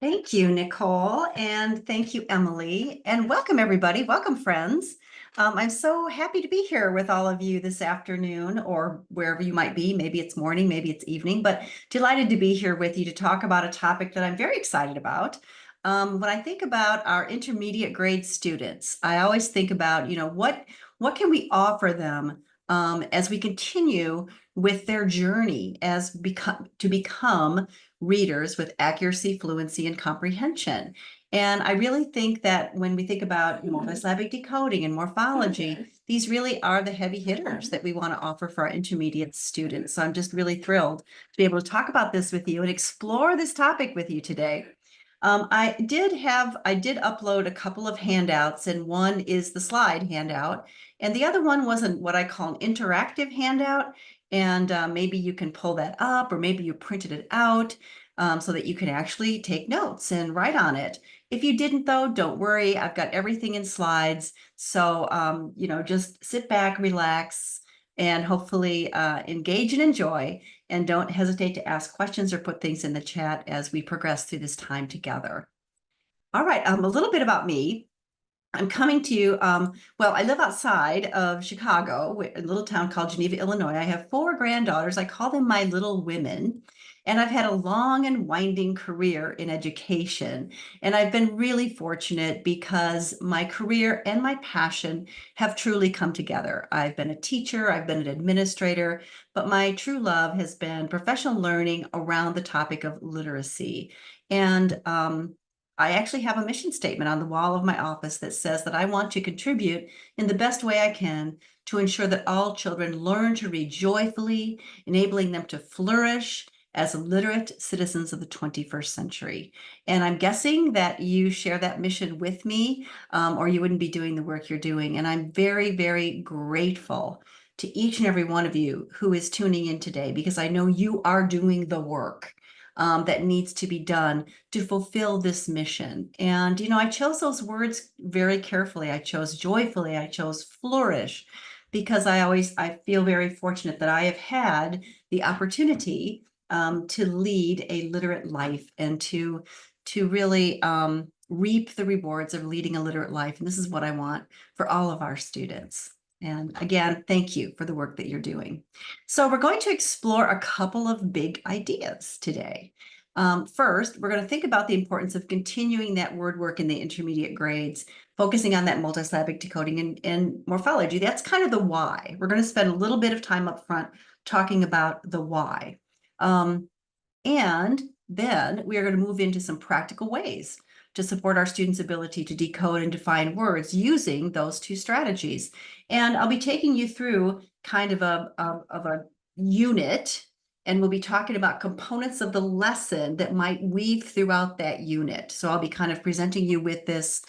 Thank you, Nicole, and thank you, Emily, and welcome everybody. Welcome, friends. I'm so happy to be here with all of you this afternoon or wherever you might be. Maybe it's morning, maybe it's evening, but delighted to be here with you to talk about a topic that I'm very excited about. When I think about our intermediate grade students, I always think about, what can we offer them as we continue with their journey to become readers with accuracy, fluency, and comprehension. And I really think that when we think about multisyllabic decoding and morphology, these really are the heavy hitters that we want to offer for our intermediate students. So I'm just really thrilled to be able to talk about this with you and explore this topic with you today. I did upload a couple of handouts, and one is the slide handout, and the other one wasn't what I call an interactive handout. And maybe you can pull that up, or maybe you printed it out so that you can actually take notes and write on it. If you didn't, though, don't worry. I've got everything in slides. So, just sit back, relax, and hopefully engage and enjoy. And don't hesitate to ask questions or put things in the chat as we progress through this time together. All right, a little bit about me. I'm coming to you, well, I live outside of Chicago, a little town called Geneva, Illinois. I have 4 granddaughters. I call them my little women. And I've had a long and winding career in education. And I've been really fortunate because my career and my passion have truly come together. I've been a teacher, I've been an administrator, but my true love has been professional learning around the topic of literacy. And I actually have a mission statement on the wall of my office that says that I want to contribute in the best way I can to ensure that all children learn to read joyfully, enabling them to flourish as literate citizens of the 21st century. And I'm guessing that you share that mission with me, or you wouldn't be doing the work you're doing. And I'm very, very grateful to each and every one of you who is tuning in today, because I know you are doing the work that needs to be done to fulfill this mission. And, I chose those words very carefully. I chose joyfully, I chose flourish, because I feel very fortunate that I have had the opportunity to lead a literate life and to really reap the rewards of leading a literate life. And this is what I want for all of our students. And again, thank you for the work that you're doing. So we're going to explore a couple of big ideas today. First, we're going to think about the importance of continuing that word work in the intermediate grades, focusing on that multisyllabic decoding and morphology. That's kind of the why. We're going to spend a little bit of time up front talking about the why. And then we are going to move into some practical ways to support our students' ability to decode and define words using those 2 strategies. And I'll be taking you through kind of a unit, and we'll be talking about components of the lesson that might weave throughout that unit. So I'll be kind of presenting you with this,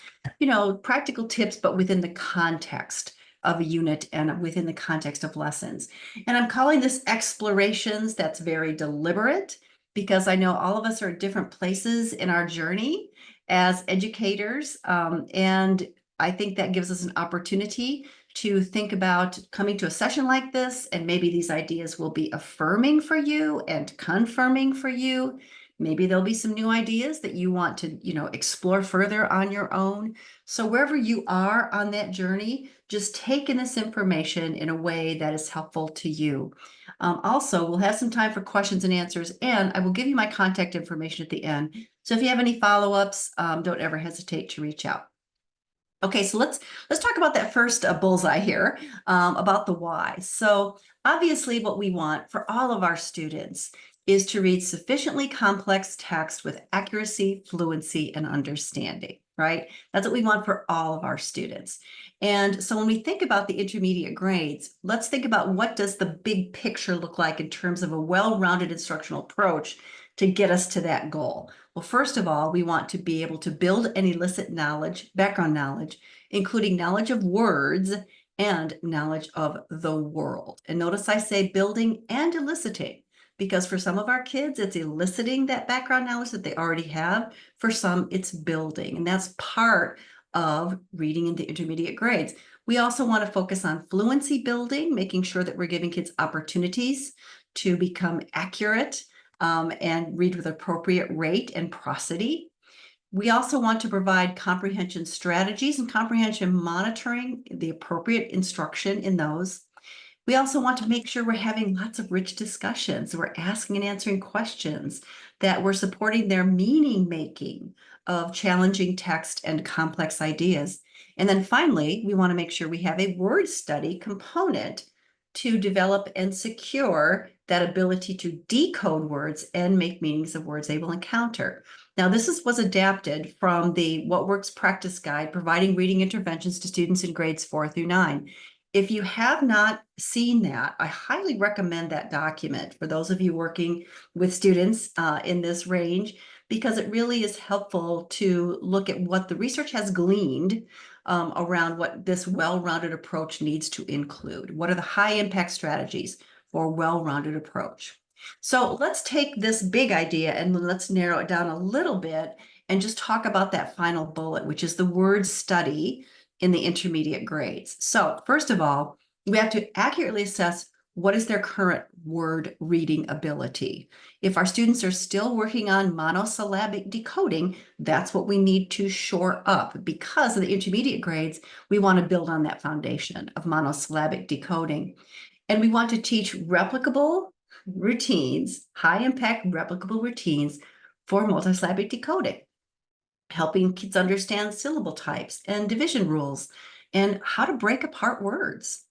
practical tips, but within the context of a unit and within the context of lessons. And I'm calling this explorations. That's very deliberate, because I know all of us are at different places in our journey as educators. And I think that gives us an opportunity to think about coming to a session like this, and maybe these ideas will be affirming for you and confirming for you. Maybe there'll be some new ideas that you want to, explore further on your own. So wherever you are on that journey, just take in this information in a way that is helpful to you. Also, we'll have some time for questions and answers, and I will give you my contact information at the end. So if you have any follow-ups, don't ever hesitate to reach out. Okay, so let's talk about that first bullseye here, about the why. So obviously what we want for all of our students is to read sufficiently complex text with accuracy, fluency, and understanding, right? That's what we want for all of our students. And so when we think about the intermediate grades, let's think about what does the big picture look like in terms of a well-rounded instructional approach to get us to that goal. Well, first of all, we want to be able to build and elicit knowledge, background knowledge, including knowledge of words and knowledge of the world. And notice I say building and eliciting, because for some of our kids, it's eliciting that background knowledge that they already have. For some, it's building, and that's part of reading in the intermediate grades. We also want to focus on fluency building, making sure that we're giving kids opportunities to become accurate and read with appropriate rate and prosody. We also want to provide comprehension strategies and comprehension monitoring, the appropriate instruction in those. We also want to make sure we're having lots of rich discussions. We're asking and answering questions, that we're supporting their meaning making of challenging text and complex ideas. And then finally, we want to make sure we have a word study component to develop and secure that ability to decode words and make meanings of words they will encounter. Now, was adapted from the What Works Practice Guide, providing reading interventions to students in grades 4 through 9. If you have not seen that, I highly recommend that document for those of you working with students in this range, because it really is helpful to look at what the research has gleaned around what this well-rounded approach needs to include. What are the high impact strategies for a well-rounded approach? So let's take this big idea and let's narrow it down a little bit and just talk about that final bullet, which is the word study in the intermediate grades. So first of all, we have to accurately assess what is their current word reading ability. If our students are still working on monosyllabic decoding, that's what we need to shore up. Because of the intermediate grades, we want to build on that foundation of monosyllabic decoding. And we want to teach replicable routines, high impact replicable routines for multisyllabic decoding, helping kids understand syllable types and division rules and how to break apart words.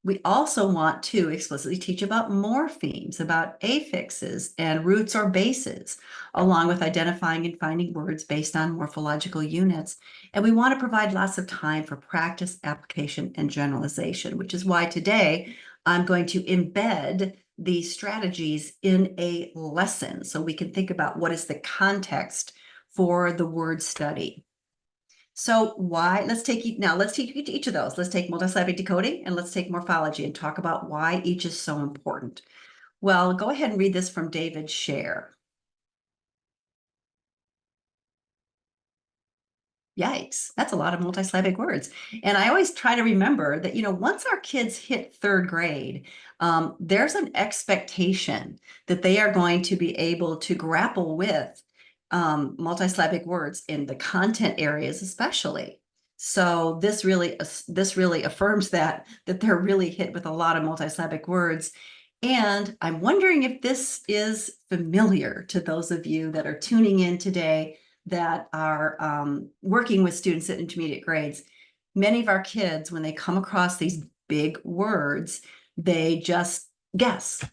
We also want to explicitly teach about morphemes, about affixes and roots or bases, along with identifying and finding words based on morphological units. And we want to provide lots of time for practice, application, and generalization, which is why today I'm going to embed these strategies in a lesson so we can think about what is the context for the word study. So let's take each of those. Let's take multisyllabic decoding and let's take morphology and talk about why each is so important. Well, go ahead and read this from David Scher. Yikes, that's a lot of multisyllabic words. And I always try to remember that, once our kids hit third grade, there's an expectation that they are going to be able to grapple with multisyllabic words in the content areas, especially. So this really affirms that they're really hit with a lot of multisyllabic words. And I'm wondering if this is familiar to those of you that are tuning in today that are working with students at intermediate grades. Many of our kids, when they come across these big words, they just guess,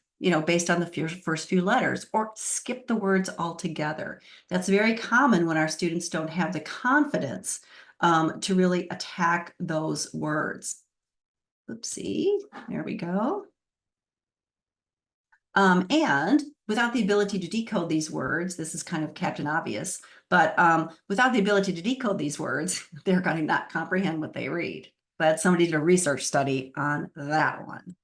based on the first few letters, or skip the words altogether. That's very common when our students don't have the confidence to really attack those words. Oopsie, there we go. And without the ability to decode these words, this is kind of Captain Obvious, but without the ability to decode these words, they're going to not comprehend what they read. But somebody did a research study on that one.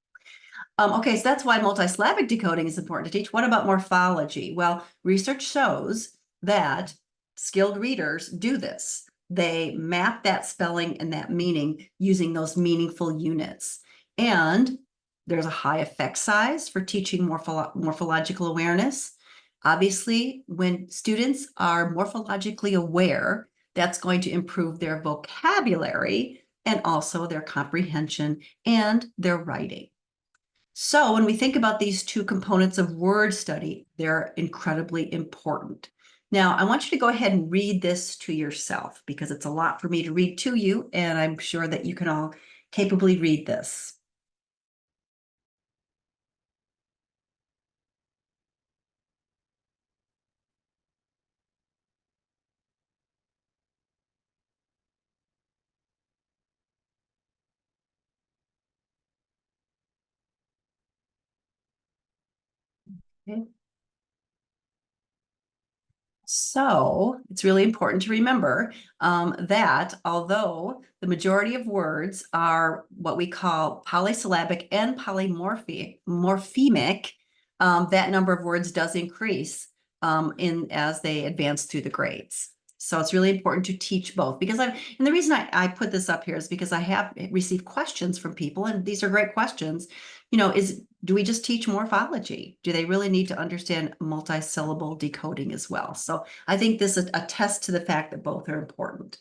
Okay, so that's why multisyllabic decoding is important to teach. What about morphology? Well, research shows that skilled readers do this. They map that spelling and that meaning using those meaningful units. And there's a high effect size for teaching morphological awareness. Obviously, when students are morphologically aware, that's going to improve their vocabulary and also their comprehension and their writing. So when we think about these two components of word study, they're incredibly important. Now, I want you to go ahead and read this to yourself because it's a lot for me to read to you, and I'm sure that you can all capably read this. Okay. So it's really important to remember that although the majority of words are what we call polysyllabic and morphemic, that number of words does increase as they advance through the grades. So it's really important to teach both and the reason I put this up here is because I have received questions from people, and these are great questions, is do we just teach morphology? Do they really need to understand multi-syllable decoding as well? So I think this attests to the fact that both are important.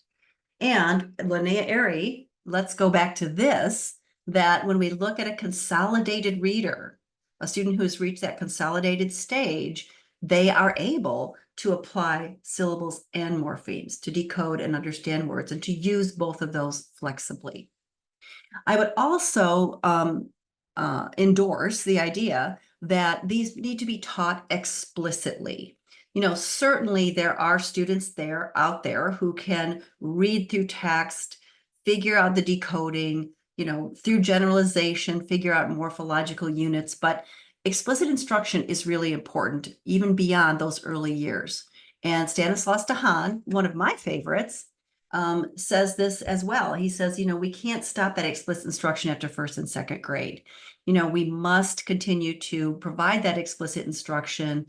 And Linnea Airy, let's go back to this, that when we look at a consolidated reader, a student who's reached that consolidated stage, they are able to apply syllables and morphemes to decode and understand words and to use both of those flexibly. I would also endorse the idea that these need to be taught explicitly. You know, certainly there are students out there who can read through text, figure out the decoding, you know, through generalization, figure out morphological units, but explicit instruction is really important, even beyond those early years. And Stanislaus Dehaene, one of my favorites, says this as well. He says, you know, we can't stop that explicit instruction after first and second grade. You know, we must continue to provide that explicit instruction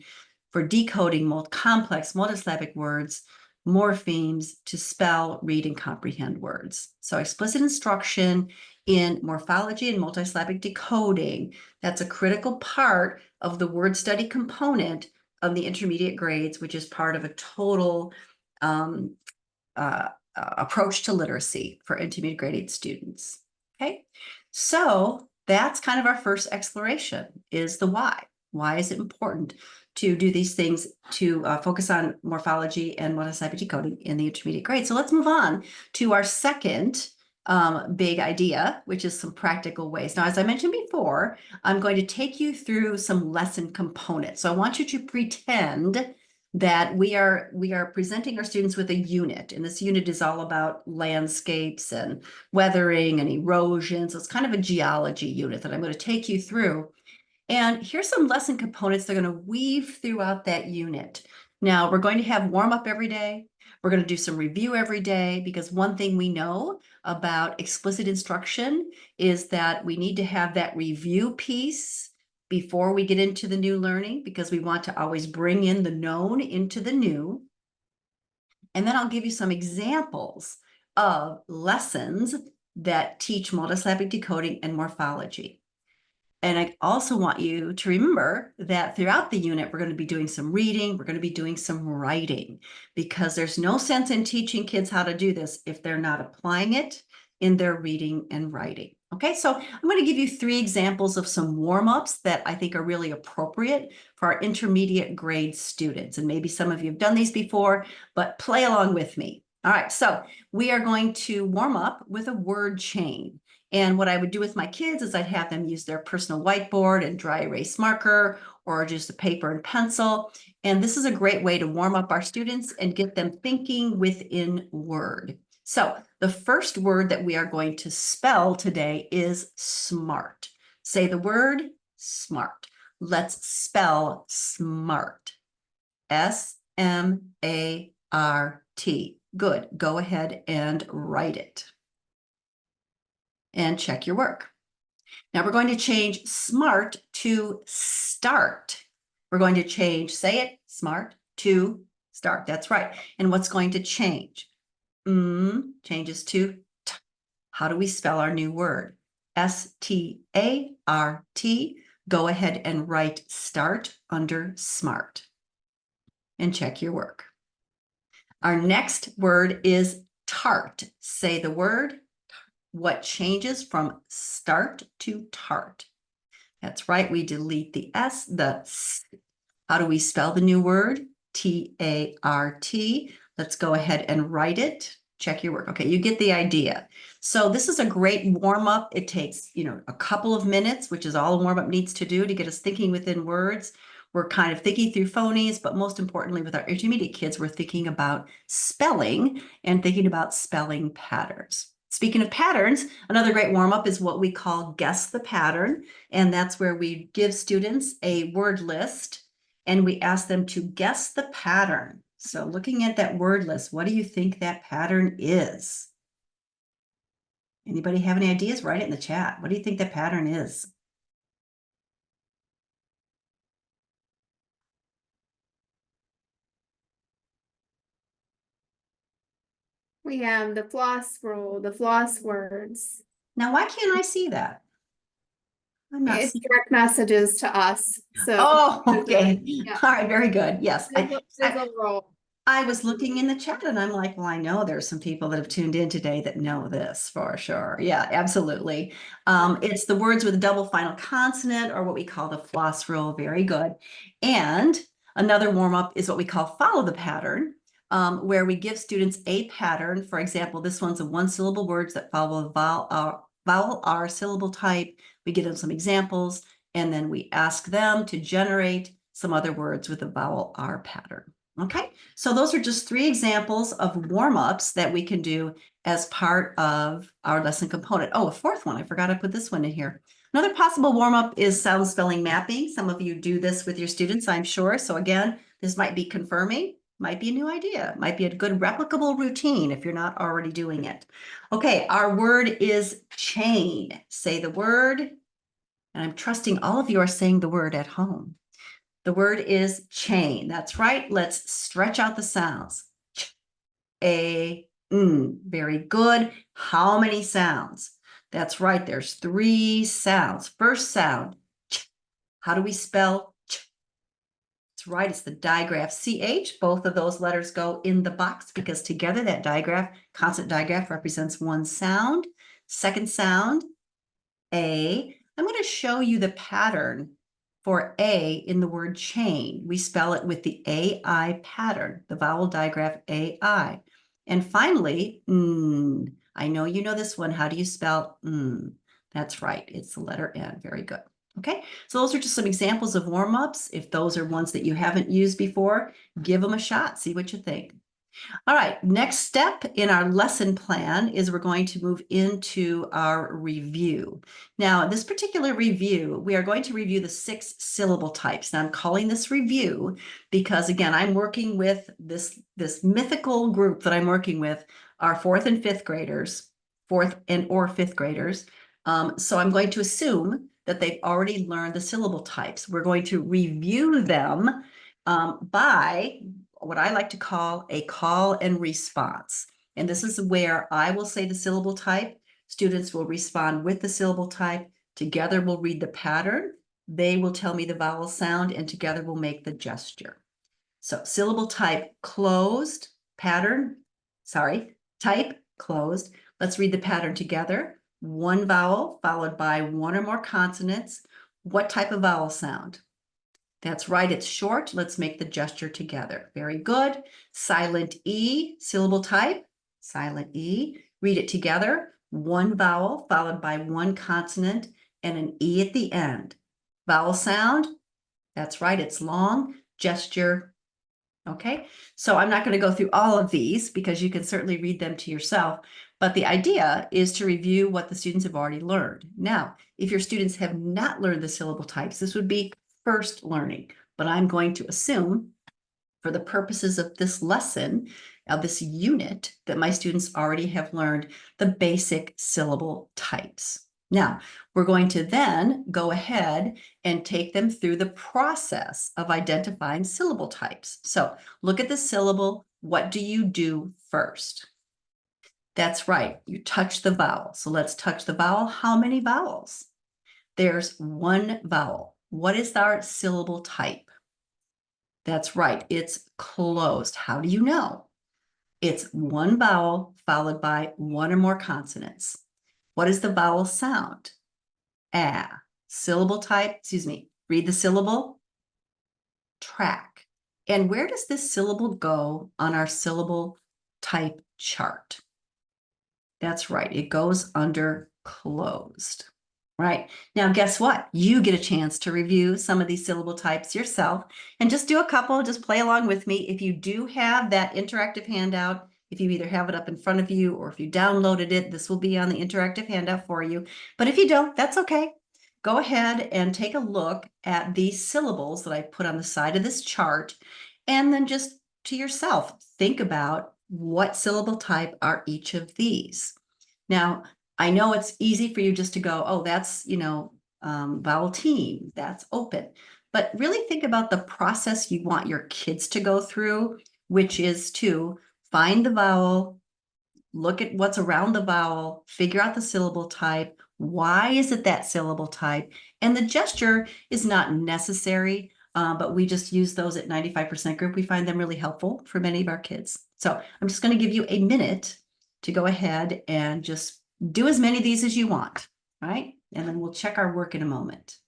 for decoding complex multisyllabic words, morphemes to spell, read, and comprehend words. So explicit instruction in morphology and multisyllabic decoding, that's a critical part of the word study component of the intermediate grades, which is part of a total approach to literacy for intermediate grade 8 students. Okay, so that's kind of our first exploration, is the why. Why is it important to do these things, to focus on morphology and multisyllabic decoding in the intermediate grade? So let's move on to our second big idea, which is some practical ways. Now, as I mentioned before, I'm going to take you through some lesson components. So I want you to pretend that we are presenting our students with a unit, and this unit is all about landscapes and weathering and erosion. So it's kind of a geology unit that I'm going to take you through. And here's some lesson components they're going to weave throughout that unit. Now, we're going to have warm up every day. We're going to do some review every day, because one thing we know about explicit instruction is that we need to have that review piece before we get into the new learning, because we want to always bring in the known into the new. And then I'll give you some examples of lessons that teach multisyllabic decoding and morphology. And I also want you to remember that throughout the unit, we're going to be doing some reading, we're going to be doing some writing, because there's no sense in teaching kids how to do this if they're not applying it in their reading and writing. Okay, so I'm going to give you 3 examples of some warm-ups that I think are really appropriate for our intermediate grade students. And maybe some of you have done these before, but play along with me. All right, so we are going to warm up with a word chain. And what I would do with my kids is I'd have them use their personal whiteboard and dry erase marker, or just a paper and pencil. And this is a great way to warm up our students and get them thinking within word. So the first word that we are going to spell today is smart. Say the word smart. Let's spell smart. S-M-A-R-T. Good. Go ahead and write it. And check your work. Now we're going to change smart to start. We're going to change, say it, smart to start. That's right. And what's going to change? Changes to t. How do we spell our new word? S-T-A-R-T. Go ahead and write start under smart. And check your work. Our next word is tart. Say the word. What changes from start to tart? That's right, we delete the S, the S. How do we spell the new word? T-A-R-T. Let's go ahead and write it. Check your work. Okay, you get the idea. So this is a great warm-up. It takes, you know, a couple of minutes, which is all a warm-up needs to do to get us thinking within words. We're kind of thinking through phonies, but most importantly, with our intermediate kids, we're thinking about spelling and thinking about spelling patterns. Speaking of patterns, another great warm-up is what we call guess the pattern. And that's where we give students a word list and we ask them to guess the pattern. So looking at that word list, what do you think that pattern is? Anybody have any ideas? Write it in the chat. What do you think the pattern is? We have the floss roll, the floss words. Now, why can't I see that? I'm not. It's direct messages to us, so. Oh, okay. Yeah. All right, very good. Yes. There's a role. I was looking in the chat and I'm like, well, I know there's some people that have tuned in today that know this for sure. Yeah, absolutely. It's the words with a double final consonant, or what we call the floss rule. Very good. And another warm-up is what we call follow the pattern, where we give students a pattern. For example, this one's a one-syllable words that follow a vowel R syllable type. We give them some examples, and then we ask them to generate some other words with a vowel R pattern. Okay, so those are just 3 examples of warm-ups that we can do as part of our lesson component. Oh, a 4th one, I forgot to put this one in here. Another possible warm-up is sound spelling mapping. Some of you do this with your students, I'm sure. So again, this might be confirming, might be a new idea, might be a good replicable routine if you're not already doing it. Okay, our word is chain. Say the word, and I'm trusting all of you are saying the word at home. The word is chain. That's right. Let's stretch out the sounds. Ch, a, n. Very good. How many sounds? That's right. There's 3 sounds. First sound, ch. How do we spell ch? That's right. It's the digraph CH. Both of those letters go in the box because together that digraph, consonant digraph, represents one sound. Second sound, A. I'm going to show you the pattern for A in the word chain. We spell it with the AI pattern, the vowel digraph AI. And finally, I know you know this one. How do you spell That's right. It's the letter N. Very good. Okay, so those are just some examples of warm-ups. If those are ones that you haven't used before, give them a shot. See what you think. All right, next step in our lesson plan is we're going to move into our review. Now, this particular review, we are going to review the 6 syllable types. Now, I'm calling this review because, again, I'm working with this mythical group that I'm working with are 4th and 5th graders, 4th and or 5th graders. So I'm going to assume that they've already learned the syllable types. We're going to review them by what I like to call a call and response. And this is where I will say the syllable type, students will respond with the syllable type, together we'll read the pattern, they will tell me the vowel sound, and together we'll make the gesture. So syllable type closed, pattern, type closed. Let's read the pattern together. One vowel followed by one or more consonants. What type of vowel sound? That's right, it's short. Let's make the gesture together. Very good. Silent E, syllable type, silent E. Read it together. One vowel followed by one consonant and an E at the end. Vowel sound, that's right, it's long. Gesture. Okay, so I'm not going to go through all of these because you can certainly read them to yourself, but the idea is to review what the students have already learned. Now, if your students have not learned the syllable types, this would be first learning, but I'm going to assume for the purposes of this lesson, of this unit, that my students already have learned the basic syllable types. Now, we're going to then go ahead and take them through the process of identifying syllable types. So look at the syllable. What do you do first? That's right, you touch the vowel. So let's touch the vowel. How many vowels? There's one vowel. What is our syllable type? That's right, it's closed. How do you know? It's one vowel followed by one or more consonants. What is the vowel sound? Ah. Syllable type, read the syllable. Track. And where does this syllable go on our syllable type chart? That's right, it goes under closed. Right. Now, guess what? You get a chance to review some of these syllable types yourself and just do a couple, just play along with me. If you do have that interactive handout, if you either have it up in front of you or if you downloaded it, this will be on the interactive handout for you. But if you don't, that's okay. Go ahead and take a look at these syllables that I put on the side of this chart, and then just to yourself, think about what syllable type are each of these. Now, I know it's easy for you just to go, oh, that's, vowel team, that's open. But really think about the process you want your kids to go through, which is to find the vowel, look at what's around the vowel, figure out the syllable type, Why is it that syllable type? And the gesture is not necessary, but we just use those at 95% group. We find them really helpful for many of our kids. So I'm just going to give you a minute to go ahead and just do as many of these as you want, right? And then we'll check our work in a moment.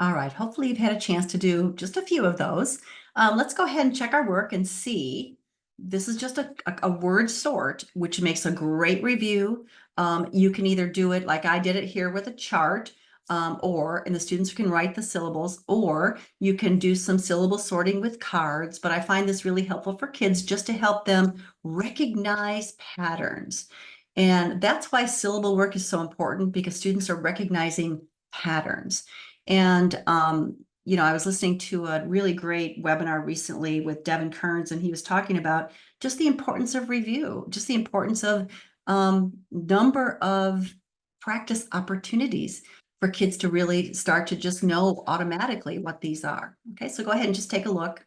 All right, hopefully you've had a chance to do just a few of those. Let's go ahead and check our work and see. This is just a word sort, which makes a great review. You can either do it like I did it here with a chart, and the students can write the syllables, or you can do some syllable sorting with cards. But I find this really helpful for kids just to help them recognize patterns. And that's why syllable work is so important, because students are recognizing patterns. And, I was listening to a really great webinar recently with Devin Kearns, and he was talking about just the importance of review, just the importance of number of practice opportunities for kids to really start to just know automatically what these are. Okay, so go ahead and just take a look.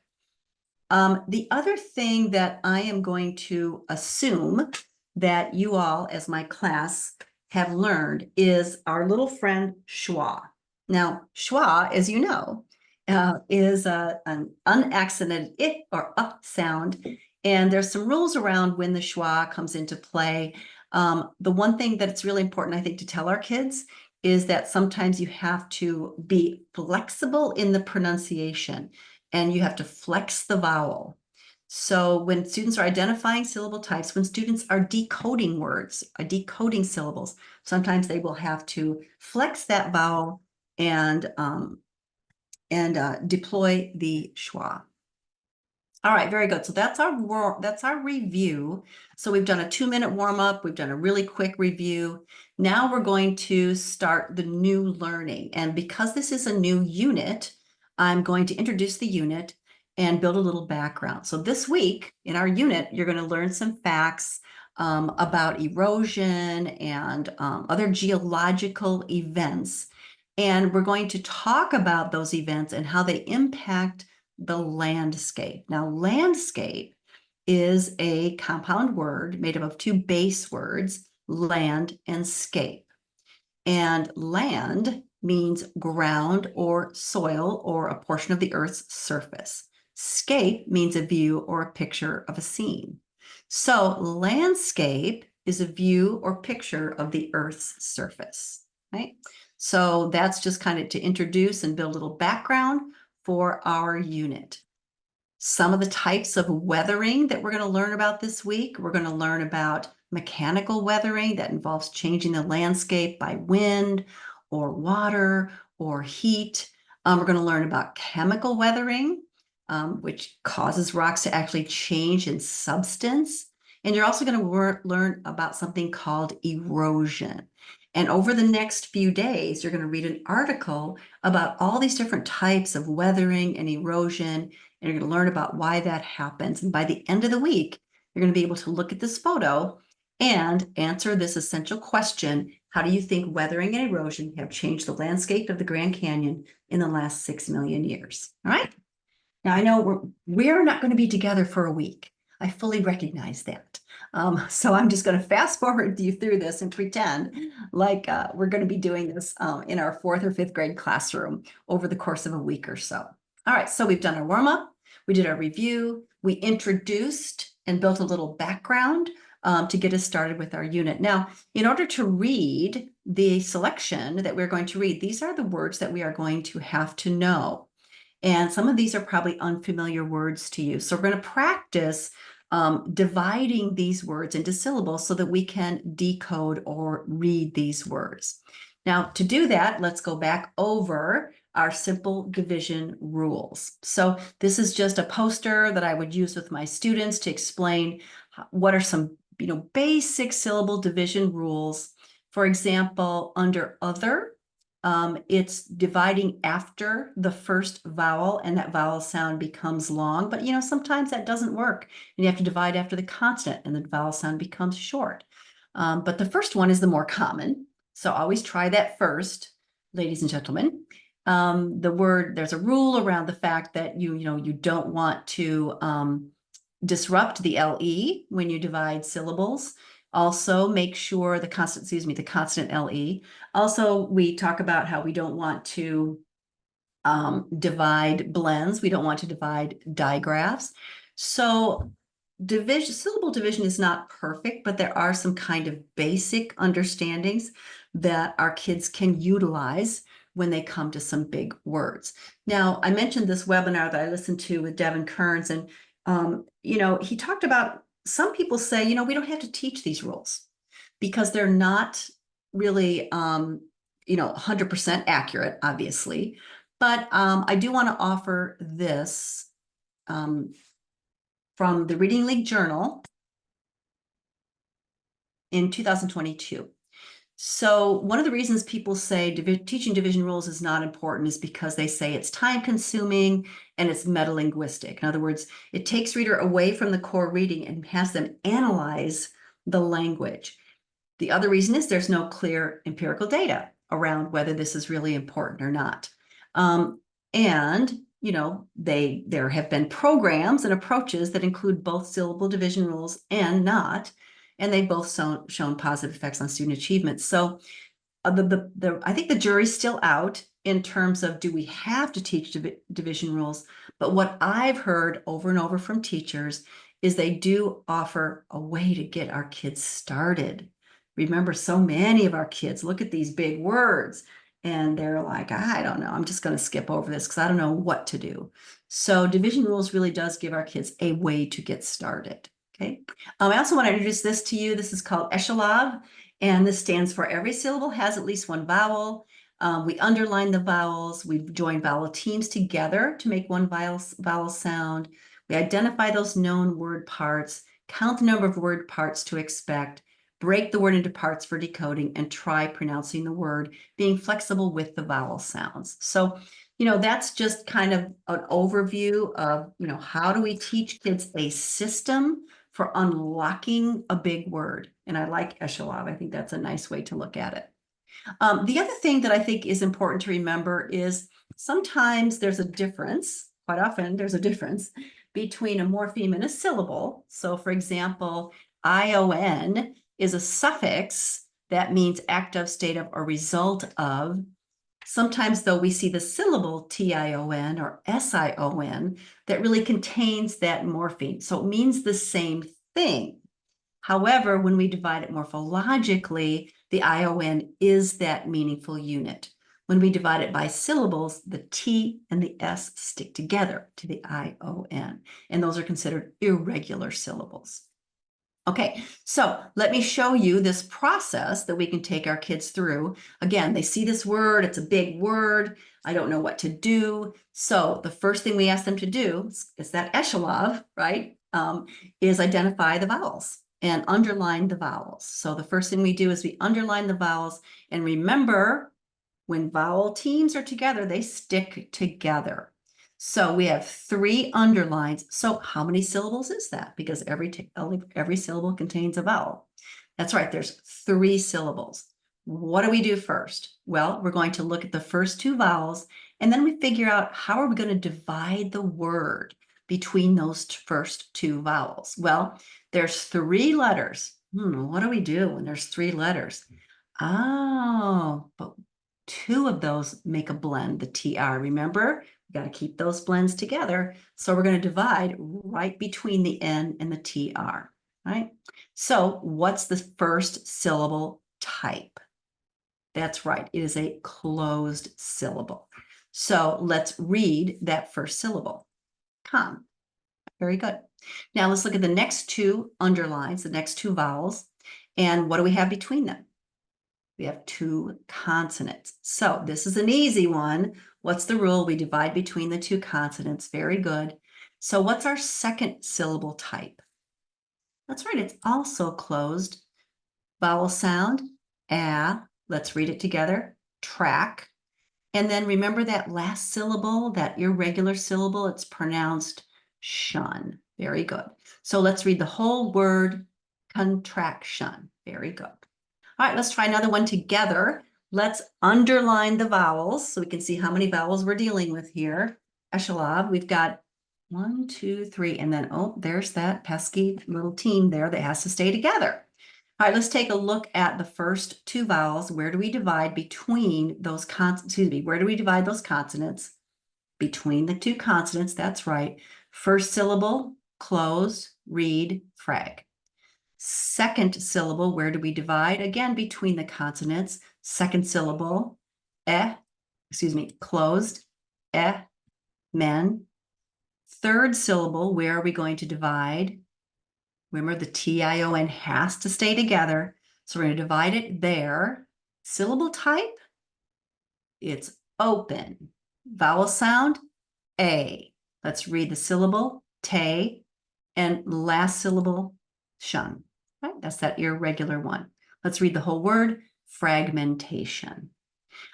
The other thing that I am going to assume that you all, as my class, have learned is our little friend schwa. Now, schwa, as you know, is an unaccented it or up sound, and there's some rules around when the schwa comes into play. The one thing that's really important, I think, to tell our kids is that sometimes you have to be flexible in the pronunciation, and you have to flex the vowel. So when students are identifying syllable types, when students are decoding words, decoding syllables, sometimes they will have to flex that vowel and deploy the schwa. All right, very good. So that's our review. So we've done a 2-minute warm up. We've done a really quick review. Now we're going to start the new learning. And because this is a new unit, I'm going to introduce the unit and build a little background. So this week in our unit, you're going to learn some facts about erosion and other geological events. And we're going to talk about those events and how they impact the landscape. Now, landscape is a compound word made up of 2 base words, land and scape. And land means ground or soil or a portion of the earth's surface. Scape means a view or a picture of a scene. So landscape is a view or picture of the earth's surface, right? So that's just kind of to introduce and build a little background for our unit. Some of the types of weathering that we're going to learn about this week, we're going to learn about mechanical weathering that involves changing the landscape by wind or water or heat. We're going to learn about chemical weathering, which causes rocks to actually change in substance. And you're also going to learn about something called erosion. And over the next few days, you're going to read an article about all these different types of weathering and erosion, and you're going to learn about why that happens. And by the end of the week, you're going to be able to look at this photo and answer this essential question: how do you think weathering and erosion have changed the landscape of the Grand Canyon in the last 6 million years? All right. Now, I know we're not going to be together for a week. I fully recognize that. So I'm just going to fast forward you through this and pretend like we're going to be doing this in our 4th or 5th grade classroom over the course of a week or so. All right, so we've done our warm-up, we did our review, we introduced and built a little background to get us started with our unit. Now, in order to read the selection that we're going to read, these are the words that we are going to have to know. And some of these are probably unfamiliar words to you. So we're going to practice dividing these words into syllables so that we can decode or read these words. Now, to do that, let's go back over our simple division rules. So this is just a poster that I would use with my students to explain what are some basic syllable division rules. For example, under other, it's dividing after the first vowel, and that vowel sound becomes long, but sometimes that doesn't work. And you have to divide after the consonant, and the vowel sound becomes short. But the first one is the more common. So always try that first, ladies and gentlemen. There's a rule around the fact that you don't want to disrupt the LE when you divide syllables. Also, make sure the consonant LE. Also, we talk about how we don't want to divide blends. We don't want to divide digraphs. So syllable division is not perfect, but there are some kind of basic understandings that our kids can utilize when they come to some big words. Now, I mentioned this webinar that I listened to with Devin Kearns, and he talked about, some people say, we don't have to teach these rules because they're not really 100% accurate, obviously. But I do want to offer this from the Reading League Journal in 2022. So one of the reasons people say teaching division rules is not important is because they say it's time consuming and it's metalinguistic. In other words, it takes reader away from the core reading and has them analyze the language. The other reason is there's no clear empirical data around whether this is really important or not. There have been programs and approaches that include both syllable division rules and not, and they've both shown positive effects on student achievement. So I think the jury's still out in terms of, do we have to teach division rules? But what I've heard over and over from teachers is they do offer a way to get our kids started. Remember, so many of our kids look at these big words and they're like, I don't know, I'm just going to skip over this because I don't know what to do. So division rules really does give our kids a way to get started. Okay. I also want to introduce this to you. This is called echelon, and this stands for every syllable has at least one vowel. We underline the vowels. We join vowel teams together to make one vowel sound. We identify those known word parts, count the number of word parts to expect, break the word into parts for decoding, and try pronouncing the word, being flexible with the vowel sounds. So, that's just kind of an overview of, how do we teach kids a system for unlocking a big word. And I like echelon. I think that's a nice way to look at it. The other thing that I think is important to remember is sometimes there's a difference, quite often there's a difference between a morpheme and a syllable. So for example, ION is a suffix that means active, state of, or result of. Sometimes, though, we see the syllable TION or SION that really contains that morpheme. So it means the same thing. However, when we divide it morphologically, the ION is that meaningful unit. When we divide it by syllables, the T and the S stick together to the ION, and those are considered irregular syllables. Okay, so let me show you this process that we can take our kids through. Again, they see this word, it's a big word. I don't know what to do. So the first thing we ask them to do is that echelon, right, is identify the vowels and underline the vowels. So the first thing we do is we underline the vowels, and remember, when vowel teams are together, they stick together. So we have 3 underlines. So how many syllables is that? Because every syllable contains a vowel. That's right, there's 3 syllables. What do we do first? Well, we're going to look at the first 2 vowels, and then we figure out how are we going to divide the word between those first 2 vowels. Well, there's 3 letters. What do we do when there's 3 letters? Oh, but 2 of those make a blend, the TR. Remember, we got to keep those blends together. So we're going to divide right between the N and the TR, right? So what's the first syllable type? That's right, it is a closed syllable. So let's read that first syllable. Come. Very good. Now let's look at the next 2 underlines, the next 2 vowels. And what do we have between them? We have 2 consonants. So this is an easy one. What's the rule? We divide between the 2 consonants. Very good. So what's our second syllable type? That's right, it's also closed. Vowel sound, let's read it together, track. And then remember that last syllable, that irregular syllable, it's pronounced shun. Very good. So let's read the whole word, contraction. Very good. All right, let's try another one together. Let's underline the vowels so we can see how many vowels we're dealing with here. Echelab, we've got 1, 2, 3, and then, oh, there's that pesky little team there that has to stay together. All right, let's take a look at the first two vowels. Where do we divide between those where do we divide those consonants? Between the two consonants, that's right. First syllable, close, read, frag. Second syllable, where do we divide? Again, between the consonants. Second syllable, closed, men. Third syllable, where are we going to divide? Remember, the T-I-O-N has to stay together. So we're going to divide it there. Syllable type, it's open. Vowel sound, A. Let's read the syllable, te, and last syllable, shun. Right? That's that irregular one. Let's read the whole word, fragmentation.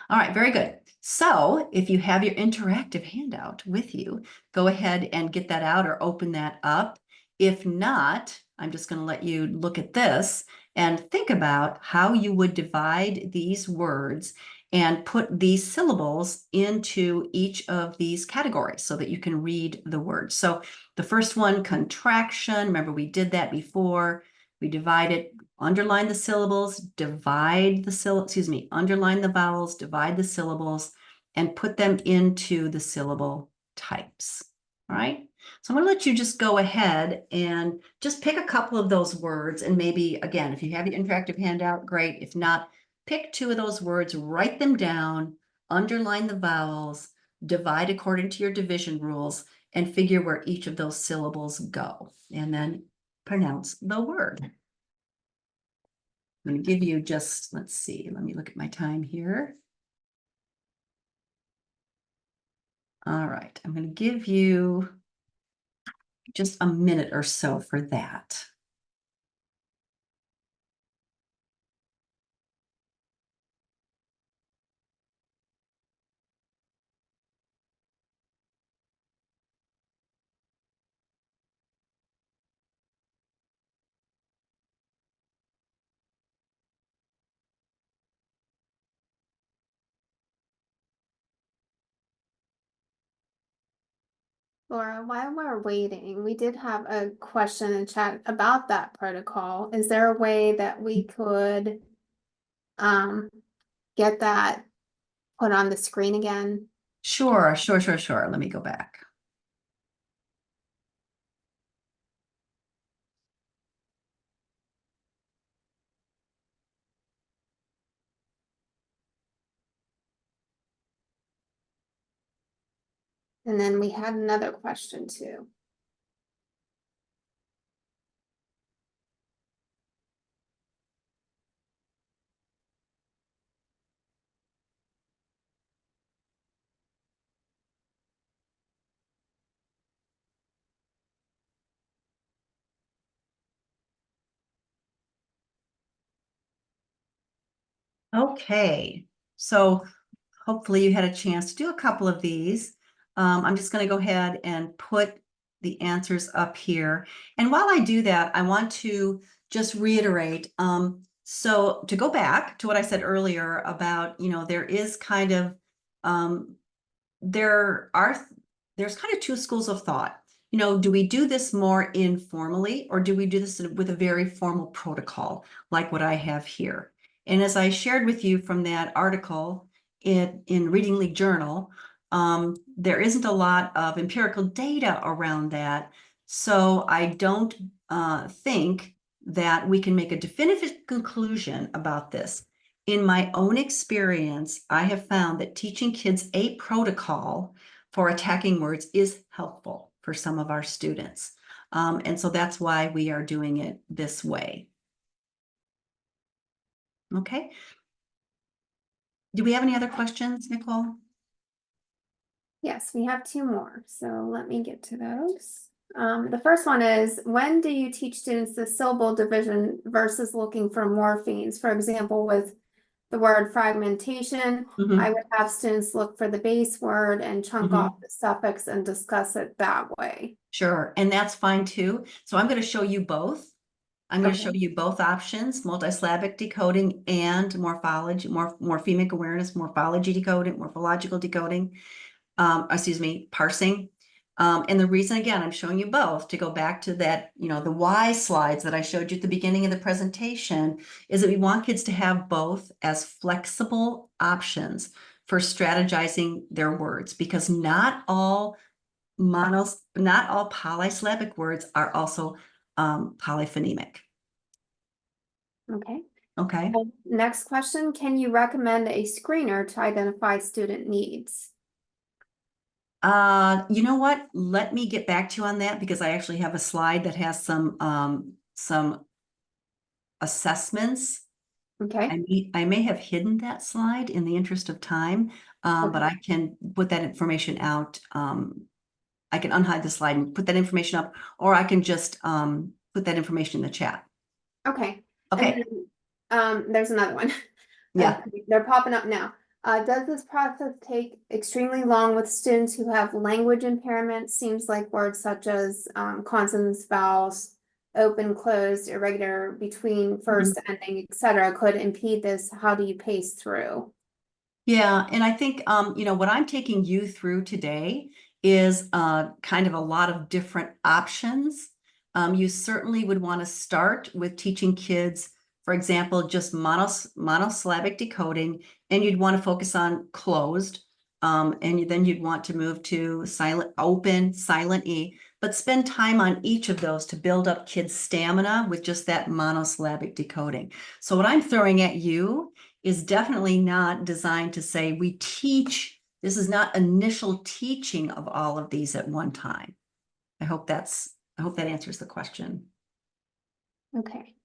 All right, very good. So if you have your interactive handout with you, go ahead and get that out or open that up. If not, I'm just going to let you look at this and think about how you would divide these words and put these syllables into each of these categories so that you can read the words. So the first one, contraction, remember we did that before. We divide it, underline the syllables, divide the underline the vowels, divide the syllables, and put them into the syllable types. All right. So I'm going to let you just go ahead and just pick a couple of those words. And maybe, again, if you have your interactive handout, great. If not, pick two of those words, write them down, underline the vowels, divide according to your division rules, and figure where each of those syllables go. And then pronounce the word. I'm going to give you just, let's see, let me look at my time here. All right, I'm going to give you just a minute or so for that. Laura, while we're waiting, we did have a question in chat about that protocol. Is there a way that we could get that put on the screen again? Sure. Let me go back. And then we had another question too. Okay, so hopefully you had a chance to do a couple of these. I'm just going to go ahead and put the answers up here. And while I do that, I want to just reiterate. So to go back to what I said earlier about, there is kind of, there's kind of two schools of thought. Do we do this more informally or do we do this with a very formal protocol like what I have here? And as I shared with you from that article in Reading League Journal, there isn't a lot of empirical data around that. So I don't think that we can make a definitive conclusion about this. In my own experience, I have found that teaching kids a protocol for attacking words is helpful for some of our students. And so that's why we are doing it this way. Okay. Do we have any other questions, Nicole? Yes, we have two more. So let me get to those. The first one is, when do you teach students the syllable division versus looking for morphemes? For example, with the word fragmentation, I would have students look for the base word and chunk off the suffix and discuss it that way. Sure, and that's fine too. So I'm going to show you both. I'm going to show Okay. you both options, multisyllabic decoding and morphology, morphemic awareness, morphology decoding, morphological decoding, parsing. And the reason, again, I'm showing you both to go back to that, the why slides that I showed you at the beginning of the presentation, is that we want kids to have both as flexible options for strategizing their words, because not all polysyllabic words are also polyphonemic. Okay. Okay. Next question, can you recommend a screener to identify student needs? You know what? Let me get back to you on that, because I actually have a slide that has some assessments. Okay. I may have hidden that slide in the interest of time, but Okay. I can put that information out. I can unhide the slide and put that information up, or I can just put that information in the chat. Okay. Okay. And then, there's another one. Yeah. They're popping up now. Does this process take extremely long with students who have language impairment? Seems like words such as consonants, vowels, open, closed, irregular, between, first, ending, etc., could impede this. How do you pace through? Yeah, and I think what I'm taking you through today is kind of a lot of different options. You certainly would want to start with teaching kids, for example, just monosyllabic decoding, and you'd want to focus on closed, and then you'd want to move to silent, open, silent E, but spend time on each of those to build up kids' stamina with just that monosyllabic decoding. So what I'm throwing at you is definitely not designed to say we teach. This is not initial teaching of all of these at one time. I hope that answers the question. Okay.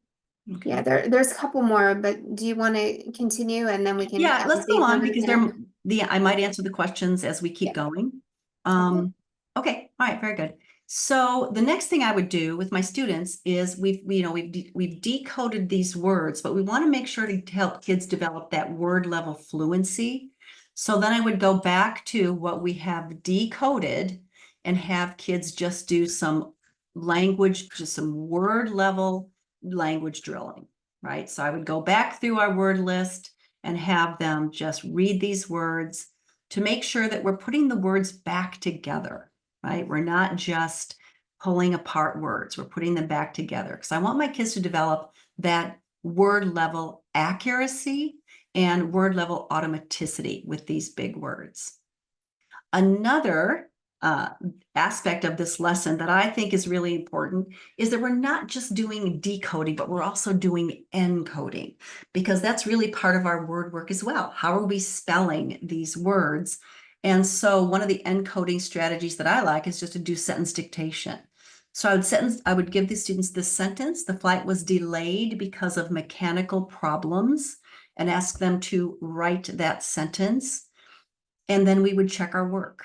Okay. Yeah, there's a couple more, but do you want to continue and then we can Yeah, add let's go these on, ones because in? I might answer the questions as we keep Yeah. going. Okay. Okay, all right, very good. So the next thing I would do with my students is we've decoded these words, but we want to make sure to help kids develop that word level fluency. So then I would go back to what we have decoded and have kids just do some language, just some word level language drilling, right? So I would go back through our word list and have them just read these words to make sure that we're putting the words back together, right? We're not just pulling apart words, we're putting them back together, because I want my kids to develop that word level accuracy and word level automaticity with these big words. Another aspect of this lesson that I think is really important is that we're not just doing decoding, but we're also doing encoding, because that's really part of our word work as well. How are we spelling these words? And so one of the encoding strategies that I like is just to do sentence dictation. So I would give the students this sentence: the flight was delayed because of mechanical problems, and ask them to write that sentence. And then we would check our work.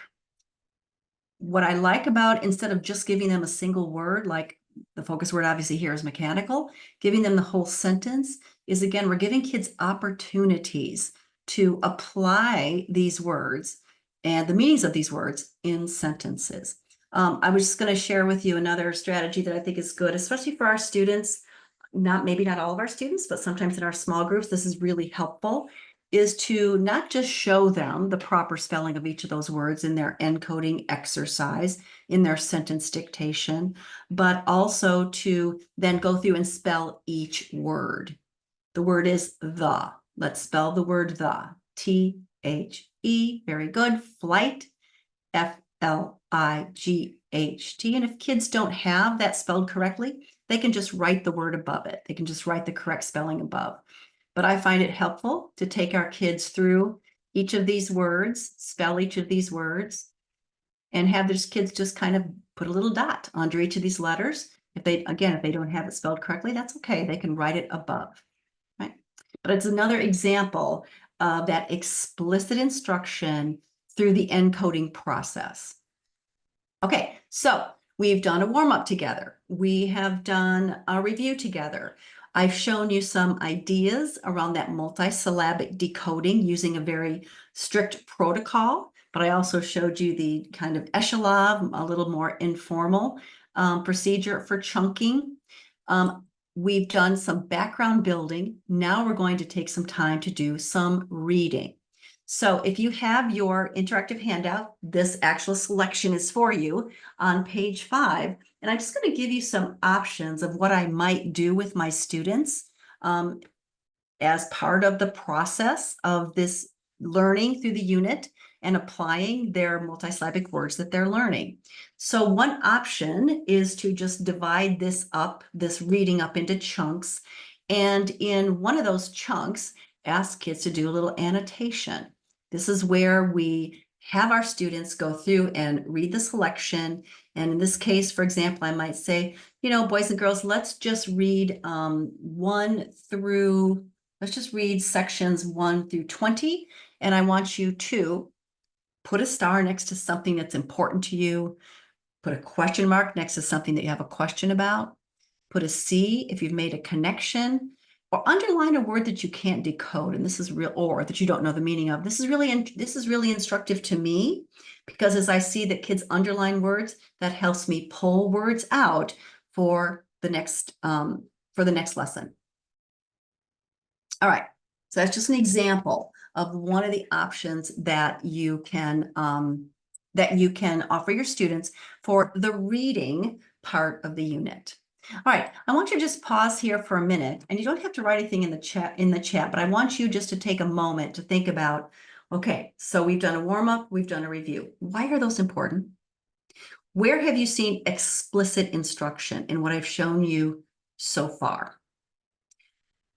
What I like about, instead of just giving them a single word, like the focus word obviously here is mechanical, giving them the whole sentence is, again, we're giving kids opportunities to apply these words and the meanings of these words in sentences. I was just going to share with you another strategy that I think is good, especially for our students. Maybe not all of our students, but sometimes in our small groups, this is really helpful, is to not just show them the proper spelling of each of those words in their encoding exercise, in their sentence dictation, but also to then go through and spell each word. The word is the. Let's spell the word the. T-H-E. Very good. Flight. F-L-I-G-H-T. And if kids don't have that spelled correctly, they can just write the word above it. They can just write the correct spelling above. But I find it helpful to take our kids through each of these words, spell each of these words, and have those kids just kind of put a little dot under each of these letters. If they don't have it spelled correctly, that's okay. They can write it above, right? But it's another example of that explicit instruction through the encoding process. Okay, so We've done a warm-up together. We have done a review together. I've shown you some ideas around that multisyllabic decoding using a very strict protocol, but I also showed you the kind of echelon, a little more informal procedure for chunking. We've done some background building. Now we're going to take some time to do some reading. So if you have your interactive handout, this actual selection is for you on page 5. And I'm just going to give you some options of what I might do with my students as part of the process of this learning through the unit and applying their multisyllabic words that they're learning. So one option is to just divide this reading up into chunks. And in one of those chunks, ask kids to do a little annotation. This is where we have our students go through and read the selection. And in this case, for example, I might say, boys and girls, let's just read let's just read sections 1 through 20. And I want you to put a star next to something that's important to you. Put a question mark next to something that you have a question about. Put a C if you've made a connection, or underline a word that you can't decode. And this is real, or that you don't know the meaning of. This is really instructive to me, because as I see that kids underline words, that helps me pull words out for the next lesson. All right, so that's just an example of one of the options that you can offer your students for the reading part of the unit. All right, I want you to just pause here for a minute, and you don't have to write anything in the chat, but I want you just to take a moment to think about, okay, so we've done a warm-up, we've done a review. Why are those important? Where have you seen explicit instruction in what I've shown you so far?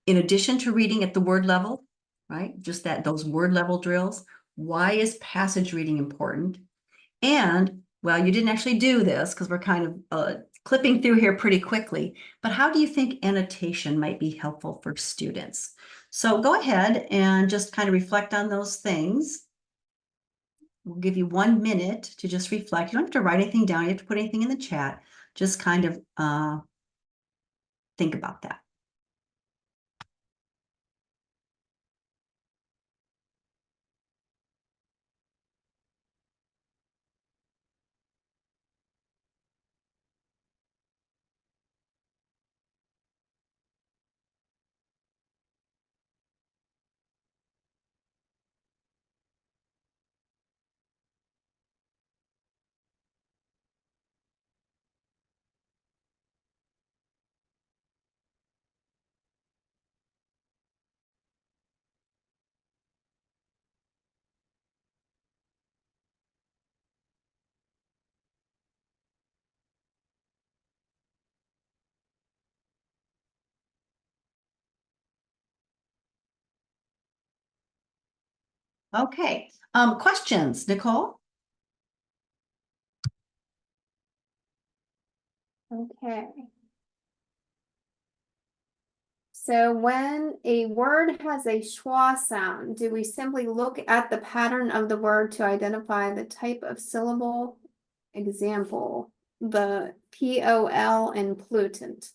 In addition to reading at the word level, right? Just those word level drills. Why is passage reading important? And, well, you didn't actually do this because we're kind of clipping through here pretty quickly, but how do you think annotation might be helpful for students? So go ahead and just kind of reflect on those things. We'll give you 1 minute to just reflect. You don't have to write anything down. You have to put anything in the chat. Just kind of think about that. Okay, questions, Nicole? Okay. So when a word has a schwa sound, do we simply look at the pattern of the word to identify the type of syllable? Example, the POL in pollutant.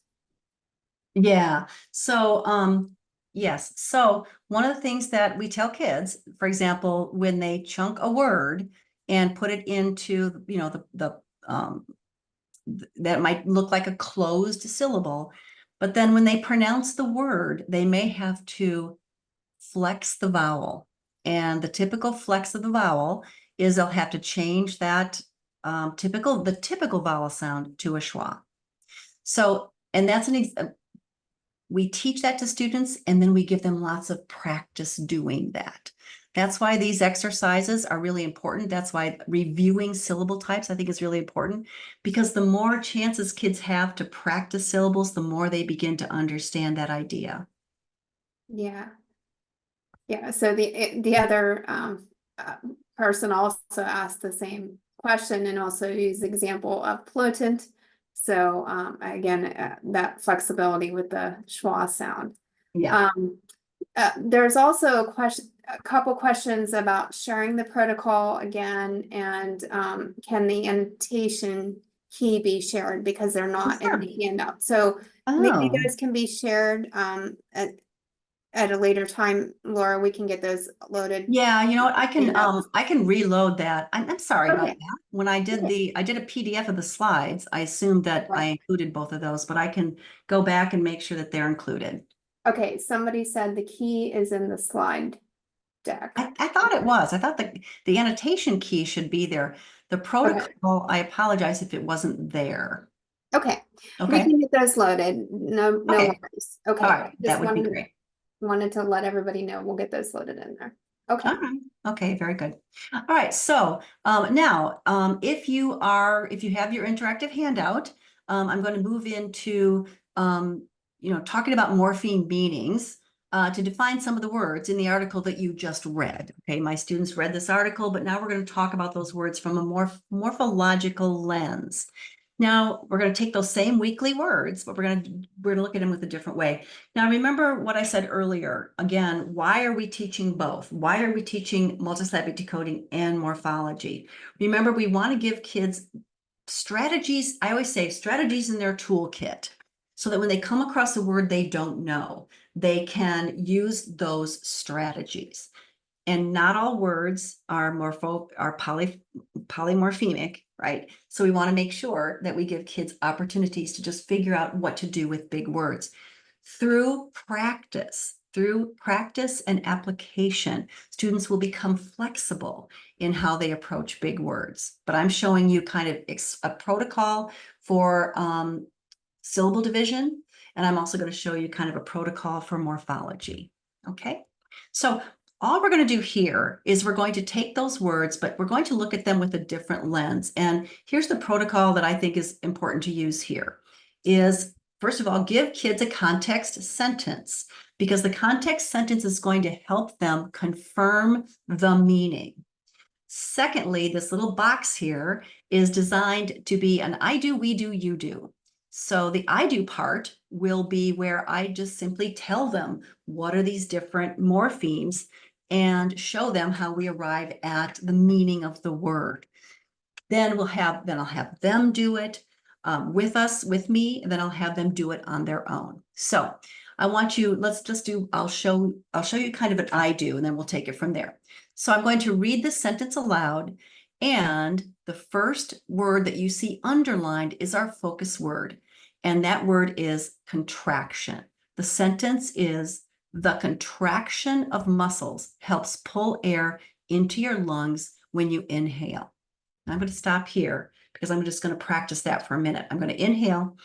Yeah, so yes, so one of the things that we tell kids, for example, when they chunk a word and put it into, that might look like a closed syllable, but then when they pronounce the word, they may have to flex the vowel. And the typical flex of the vowel is they'll have to change that the typical vowel sound to a schwa. So, and that's we teach that to students, and then we give them lots of practice doing that. That's why these exercises are really important. That's why reviewing syllable types, I think, is really important, because the more chances kids have to practice syllables, the more they begin to understand that idea. Yeah. Yeah, so the other person also asked the same question and also used the example of pollutant. So again, that flexibility with the schwa sound. Yeah. There's also a couple questions about sharing the protocol again, and can the annotation key be shared because they're not in Sure. the handout. So maybe Oh, those can be shared at a later time. Laura, we can get those loaded. yeah, you know what? Handouts. I can reload that. I'm sorry about Okay. that. When I did Okay. I did a PDF of the slides. I assumed that I Right. included both of those, but I can go back and make sure that they're included. Okay, somebody said the key is in the slide deck. I thought it was. I thought the annotation key should be there. The Okay. protocol, I apologize if it wasn't there. Okay, we Okay. can get those loaded. No Okay. worries. All Okay, right. That just would be wanted great. wanted to let everybody know we'll get those loaded in there. Okay. All right. Okay, very good. All right. So now, if you have your interactive handout, I'm going to move into, talking about morpheme meanings to define some of the words in the article that you just read. Okay, my students read this article, but now we're going to talk about those words from a morphological lens. Now we're going to take those same weekly words, but we're going to look at them with a different way. Now, remember what I said earlier. Again, why are we teaching both? Why are we teaching multisyllabic decoding and morphology? Remember, we want to give kids strategies. I always say strategies in their toolkit so that when they come across a word they don't know, they can use those strategies. And not all words are polymorphemic, right? So we want to make sure that we give kids opportunities to just figure out what to do with big words through practice and application. Students will become flexible in how they approach big words. But I'm showing you kind of a protocol for syllable division, and I'm also going to show you kind of a protocol for morphology. Okay, so all we're going to do here is we're going to take those words, but we're going to look at them with a different lens. And here's the protocol that I think is important to use here is, first of all, give kids a context sentence, because the context sentence is going to help them confirm the meaning. Secondly, this little box here is designed to be an I do, we do, you do. So the I do part will be where I just simply tell them what are these different morphemes and show them how we arrive at the meaning of the word. Then I'll have them do it with me, and then I'll have them do it on their own. So I want you, I'll show you kind of an I do, and then we'll take it from there. So I'm going to read the sentence aloud, and the first word that you see underlined is our focus word, and that word is contraction. The sentence is, the contraction of muscles helps pull air into your lungs when you inhale. I'm going to stop here because I'm just going to practice that for a minute. I'm going to inhale.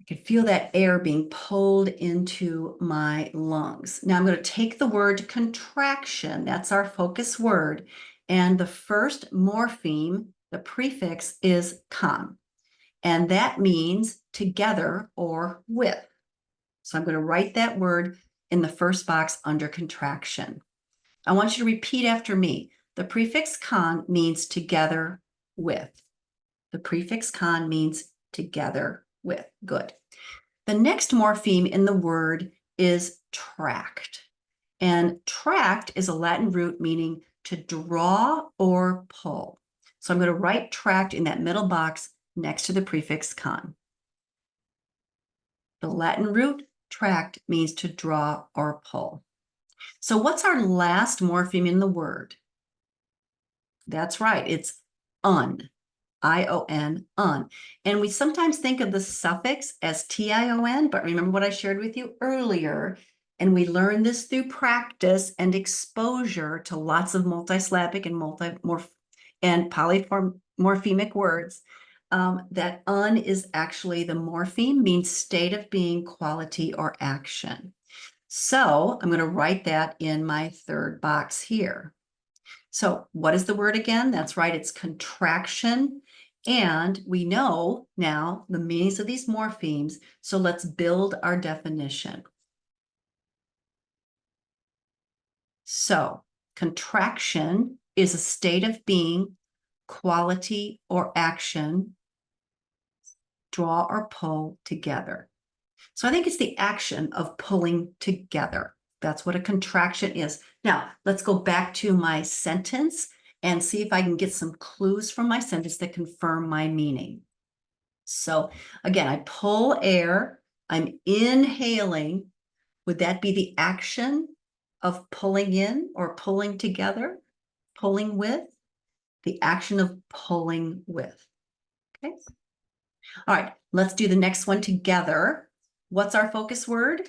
I can feel that air being pulled into my lungs. Now I'm going to take the word contraction. That's our focus word. And the first morpheme, the prefix is con. And that means together or with. So I'm going to write that word in the first box under contraction. I want you to repeat after me. The prefix con means together with. The prefix con means together with. Good. The next morpheme in the word is tract. And tract is a Latin root meaning to draw or pull. So I'm going to write tract in that middle box next to the prefix con. The Latin root tract means to draw or pull. So what's our last morpheme in the word? That's right, it's un, I-O-N, un. And we sometimes think of the suffix as T-I-O-N, but remember what I shared with you earlier, and we learned this through practice and exposure to lots of multisyllabic and polymorphemic words, that un is actually the morpheme, means state of being, quality, or action. So I'm going to write that in my third box here. So what is the word again? That's right, it's contraction. And we know now the meanings of these morphemes. So let's build our definition. So contraction is a state of being, quality, or action, draw or pull together. So I think it's the action of pulling together. That's what a contraction is. Now, let's go back to my sentence. and see if I can get some clues from my sentence that confirm my meaning. So again, I pull air, I'm inhaling. Would that be the action of pulling in or pulling together? Pulling with? The action of pulling with. Okay. All right, let's do the next one together. What's our focus word?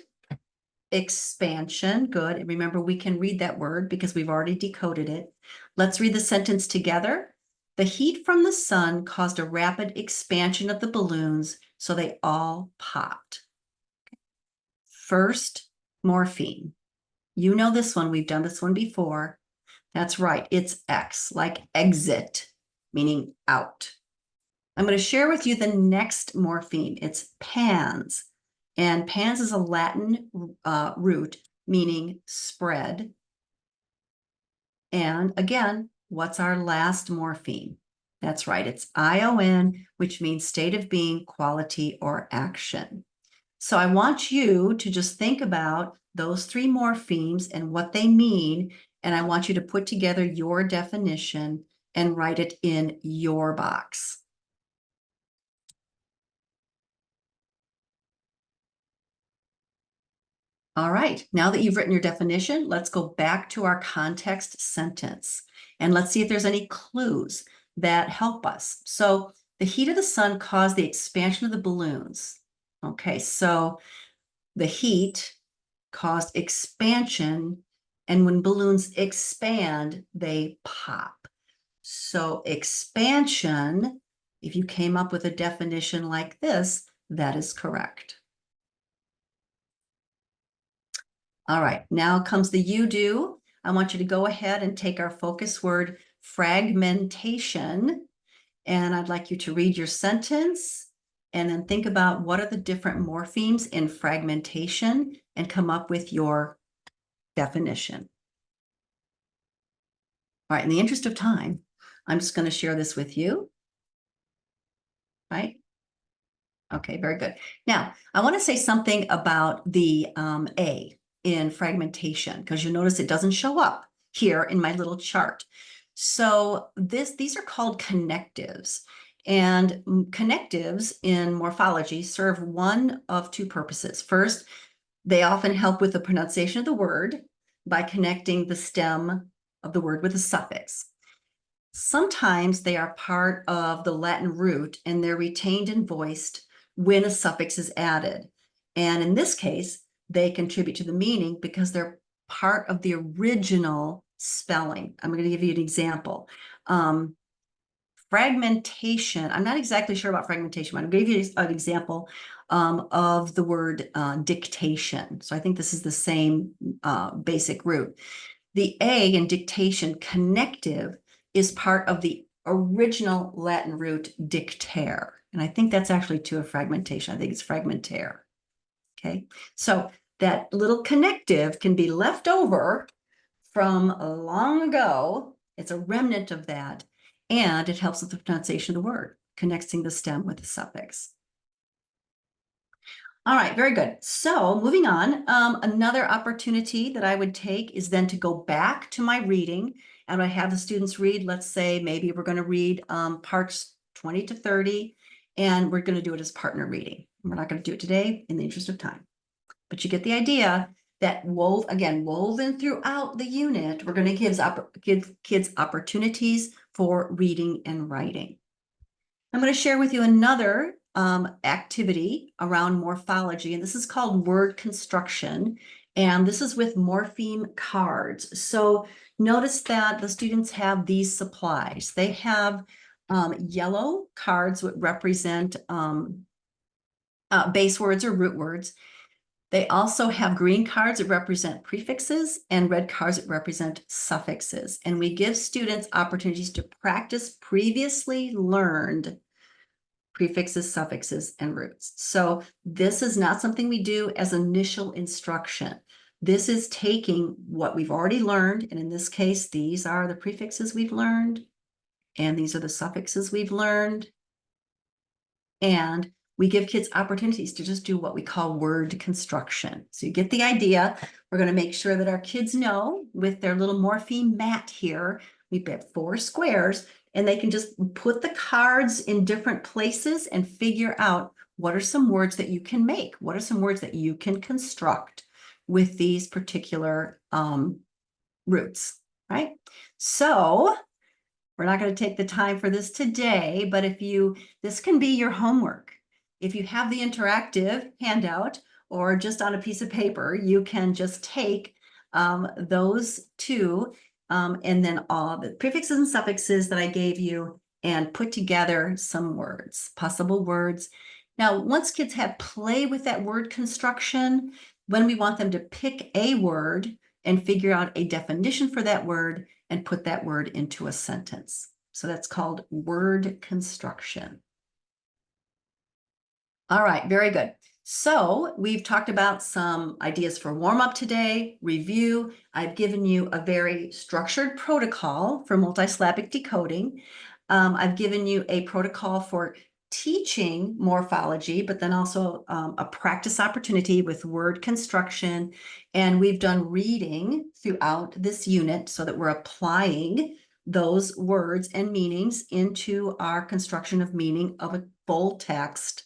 Expansion. Good. And remember, we can read that word because we've already decoded it. Let's read the sentence together. The heat from the sun caused a rapid expansion of the balloons, so they all popped. First, morpheme. You know this one. We've done this one before. That's right. It's X, like exit, meaning out. I'm going to share with you the next morpheme. It's pans. And pans is a Latin root meaning spread. And again, what's our last morpheme? That's right. It's ION, which means state of being, quality, or action. So I want you to just think about those three morphemes and what they mean. And I want you to put together your definition and write it in your box. All right, now that you've written your definition, let's go back to our context sentence and let's see if there's any clues that help us. So the heat of the sun caused the expansion of the balloons. Okay, so the heat caused expansion, and when balloons expand, they pop. So expansion, if you came up with a definition like this, that is correct. All right, now comes the you do. I want you to go ahead and take our focus word fragmentation, and I'd like you to read your sentence and then think about what are the different morphemes in fragmentation and come up with your definition. All right, in the interest of time, I'm just going to share this with you. Right? Okay, very good. Now, I want to say something about the A in fragmentation, because you'll notice it doesn't show up here in my little chart. So these are called connectives. And connectives in morphology serve one of two purposes. First, they often help with the pronunciation of the word by connecting the stem of the word with a suffix. Sometimes they are part of the Latin root and they're retained and voiced when a suffix is added. And in this case, they contribute to the meaning because they're part of the original spelling. I'm going to give you an example. Fragmentation, I'm not exactly sure about fragmentation, but I'm going to give you an example of the word dictation. So I think this is the same basic root. The A in dictation, connective, is part of the original Latin root dictere. And I think that's actually to a fragmentation. I think it's fragmentare. Okay, so that little connective can be left over from long ago. It's a remnant of that. And it helps with the pronunciation of the word, connecting the stem with the suffix. All right, very good. So moving on, another opportunity that I would take is then to go back to my reading and I have the students read, let's say, maybe we're going to read parts 20 to 30, and we're going to do it as partner reading. We're not going to do it today in the interest of time, but you get the idea that woven throughout the unit, we're going to give kids opportunities for reading and writing. I'm going to share with you another activity around morphology, and this is called word construction, and this is with morpheme cards. So notice that the students have these supplies. They have yellow cards that represent base words or root words. They also have green cards that represent prefixes and red cards that represent suffixes. And we give students opportunities to practice previously learned prefixes, suffixes, and roots. So this is not something we do as initial instruction. This is taking what we've already learned, and in this case, these are the prefixes we've learned, and these are the suffixes we've learned, and we give kids opportunities to just do what we call word construction. So you get the idea. We're going to make sure that our kids know with their little morpheme mat here, We have 4 squares, and they can just put the cards in different places and figure out what are some words that you can make? What are some words that you can construct with these particular roots, right? So we're not going to take the time for this today, but this can be your homework. If you have the interactive handout or just on a piece of paper, you can just take those two and then all the prefixes and suffixes that I gave you and put together some words, possible words. Now, once kids have play with that word construction, when we want them to pick a word and figure out a definition for that word and put that word into a sentence. So that's called word construction. All right, very good. So we've talked about some ideas for warm-up today, review. I've given you a very structured protocol for multisyllabic decoding. I've given you a protocol for teaching morphology, but then also a practice opportunity with word construction. And we've done reading throughout this unit so that we're applying those words and meanings into our construction of meaning of a full text.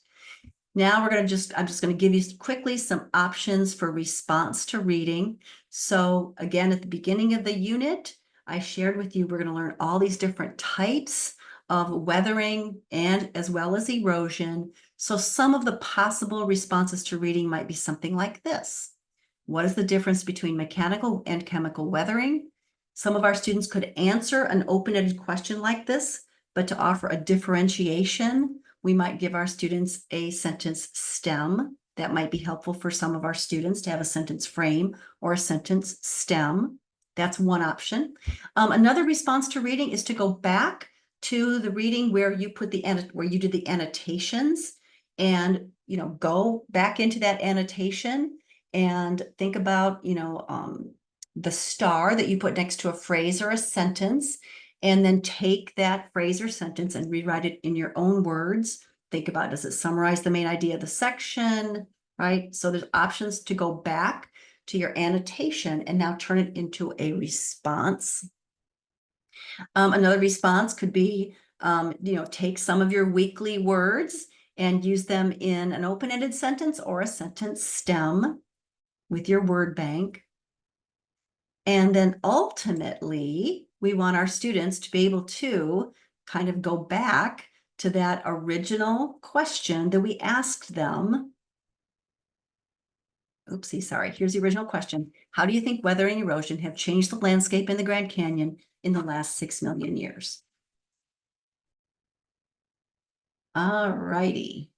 Now I'm just going to give you quickly some options for response to reading. So again, at the beginning of the unit, I shared with you, we're going to learn all these different types of weathering and as well as erosion. So some of the possible responses to reading might be something like this. What is the difference between mechanical and chemical weathering? Some of our students could answer an open-ended question like this, but to offer a differentiation, we might give our students a sentence stem. That might be helpful for some of our students to have a sentence frame or a sentence stem. That's one option. Another response to reading is to go back to the reading where you did the annotations and go back into that annotation and think about the star that you put next to a phrase or a sentence, and then take that phrase or sentence and rewrite it in your own words. Think about, does it summarize the main idea of the section, right? So there's options to go back to your annotation and now turn it into a response. Another response could be, take some of your weekly words and use them in an open-ended sentence or a sentence stem with your word bank. And then ultimately, we want our students to be able to kind of go back to that original question that we asked them. Oopsie, sorry. Here's the original question. How do you think weather and erosion have changed the landscape in the Grand Canyon in the last 6 million years? All righty.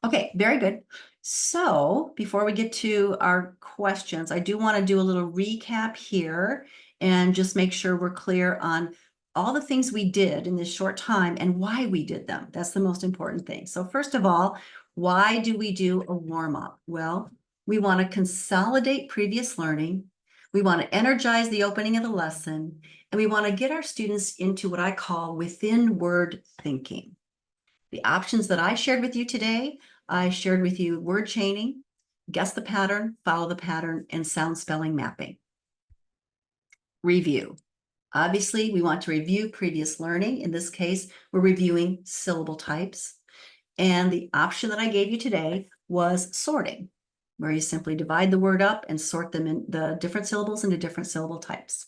Okay, very good. So before we get to our questions, I do want to do a little recap here and just make sure we're clear on all the things we did in this short time and why we did them. That's the most important thing. So first of all, why do we do a warm-up? Well, we want to consolidate previous learning. We want to energize the opening of the lesson, and we want to get our students into what I call within word thinking. The options that I shared with you today, I shared with you word chaining, guess the pattern, follow the pattern, and sound spelling mapping. Review. Obviously, we want to review previous learning. In this case, we're reviewing syllable types. And the option that I gave you today was sorting, where you simply divide the word up and sort them in the different syllables into different syllable types.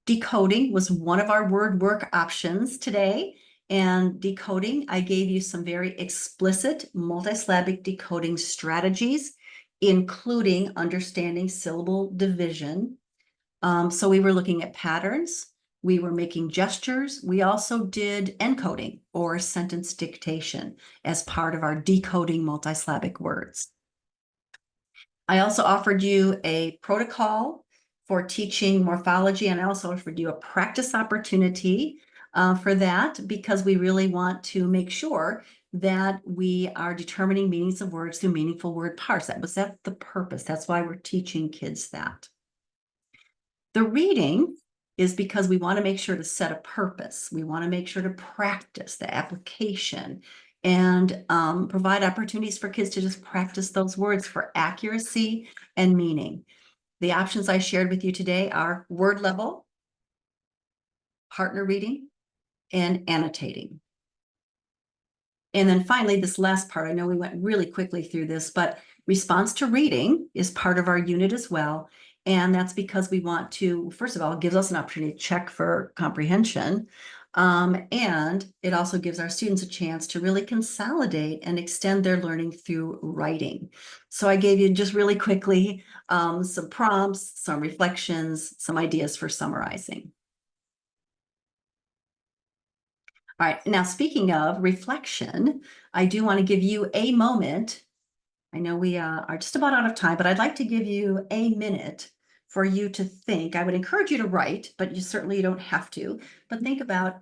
Decoding was one of our word work options today. And decoding, I gave you some very explicit multisyllabic decoding strategies, including understanding syllable division. So we were looking at patterns, we were making gestures, we also did encoding or sentence dictation as part of our decoding multisyllabic words. I also offered you a protocol for teaching morphology, and I also offered you a practice opportunity for that, because we really want to make sure that we are determining meanings of words through meaningful word parts. That's the purpose. That's why we're teaching kids that. The reading is because we want to make sure to set a purpose. We want to make sure to practice the application and provide opportunities for kids to just practice those words for accuracy and meaning. The options I shared with you today are word level, partner reading, and annotating. And then finally, this last part, I know we went really quickly through this, but response to reading is part of our unit as well. And that's because we want to, first of all, it gives us an opportunity to check for comprehension. And it also gives our students a chance to really consolidate and extend their learning through writing. So I gave you just really quickly some prompts, some reflections, some ideas for summarizing. All right, now speaking of reflection, I do want to give you a moment. I know we are just about out of time, but I'd like to give you a minute for you to think. I would encourage you to write, but you certainly don't have to. But think about,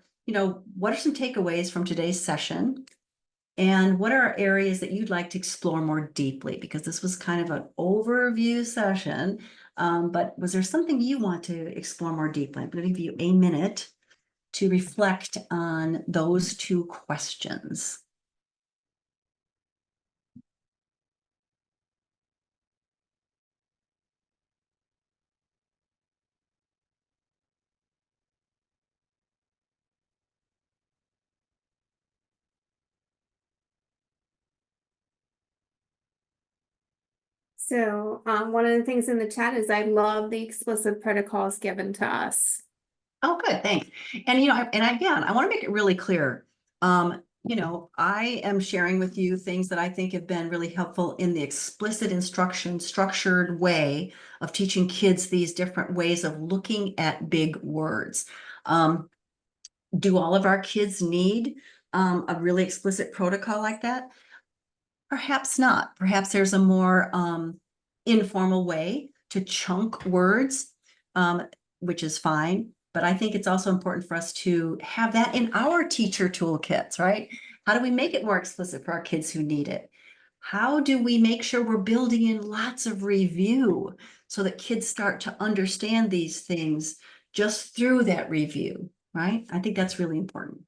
what are some takeaways from today's session? And what are areas that you'd like to explore more deeply? Because this was kind of an overview session, but was there something you want to explore more deeply? I'm going to give you a minute to reflect on those two questions. So, one of the things in the chat is I love the explicit protocols given to us. Oh, good, thanks. And and again, I want to make it really clear. I am sharing with you things that I think have been really helpful in the explicit instruction, structured way of teaching kids these different ways of looking at big words. Do all of our kids need a really explicit protocol like that? Perhaps not. Perhaps there's a more informal way to chunk words, which is fine. But I think it's also important for us to have that in our teacher toolkits, right? How do we make it more explicit for our kids who need it? How do we make sure we're building in lots of review so that kids start to understand these things just through that review, right? I think that's really important.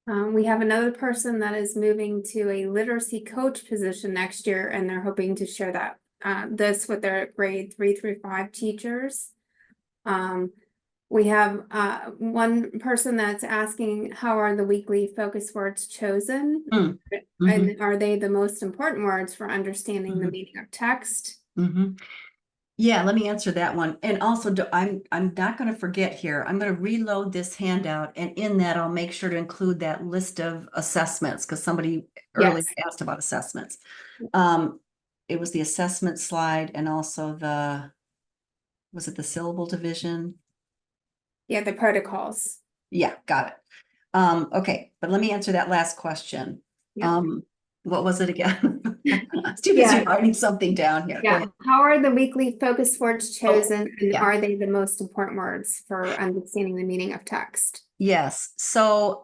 We have another person that is moving to a literacy coach position next year, and they're hoping to share that this with their grade 3 through 5 teachers. We have one person that's asking, how are the weekly focus words chosen? And are they the most important words for understanding the meaning of text? Yeah, let me answer that one. And also, I'm not going to forget here. I'm going to reload this handout, and in that, I'll make sure to include that list of assessments because somebody earlier asked about assessments. It was the assessment slide and also was it the syllable division? Yeah, the protocols. Yeah, got it. Okay, but let me answer that last question. Yeah. What was it again? I'm too busy writing something down here. Yeah. How are the weekly focus words chosen, and yeah. are they the most important words for understanding the meaning of text? Yes. So,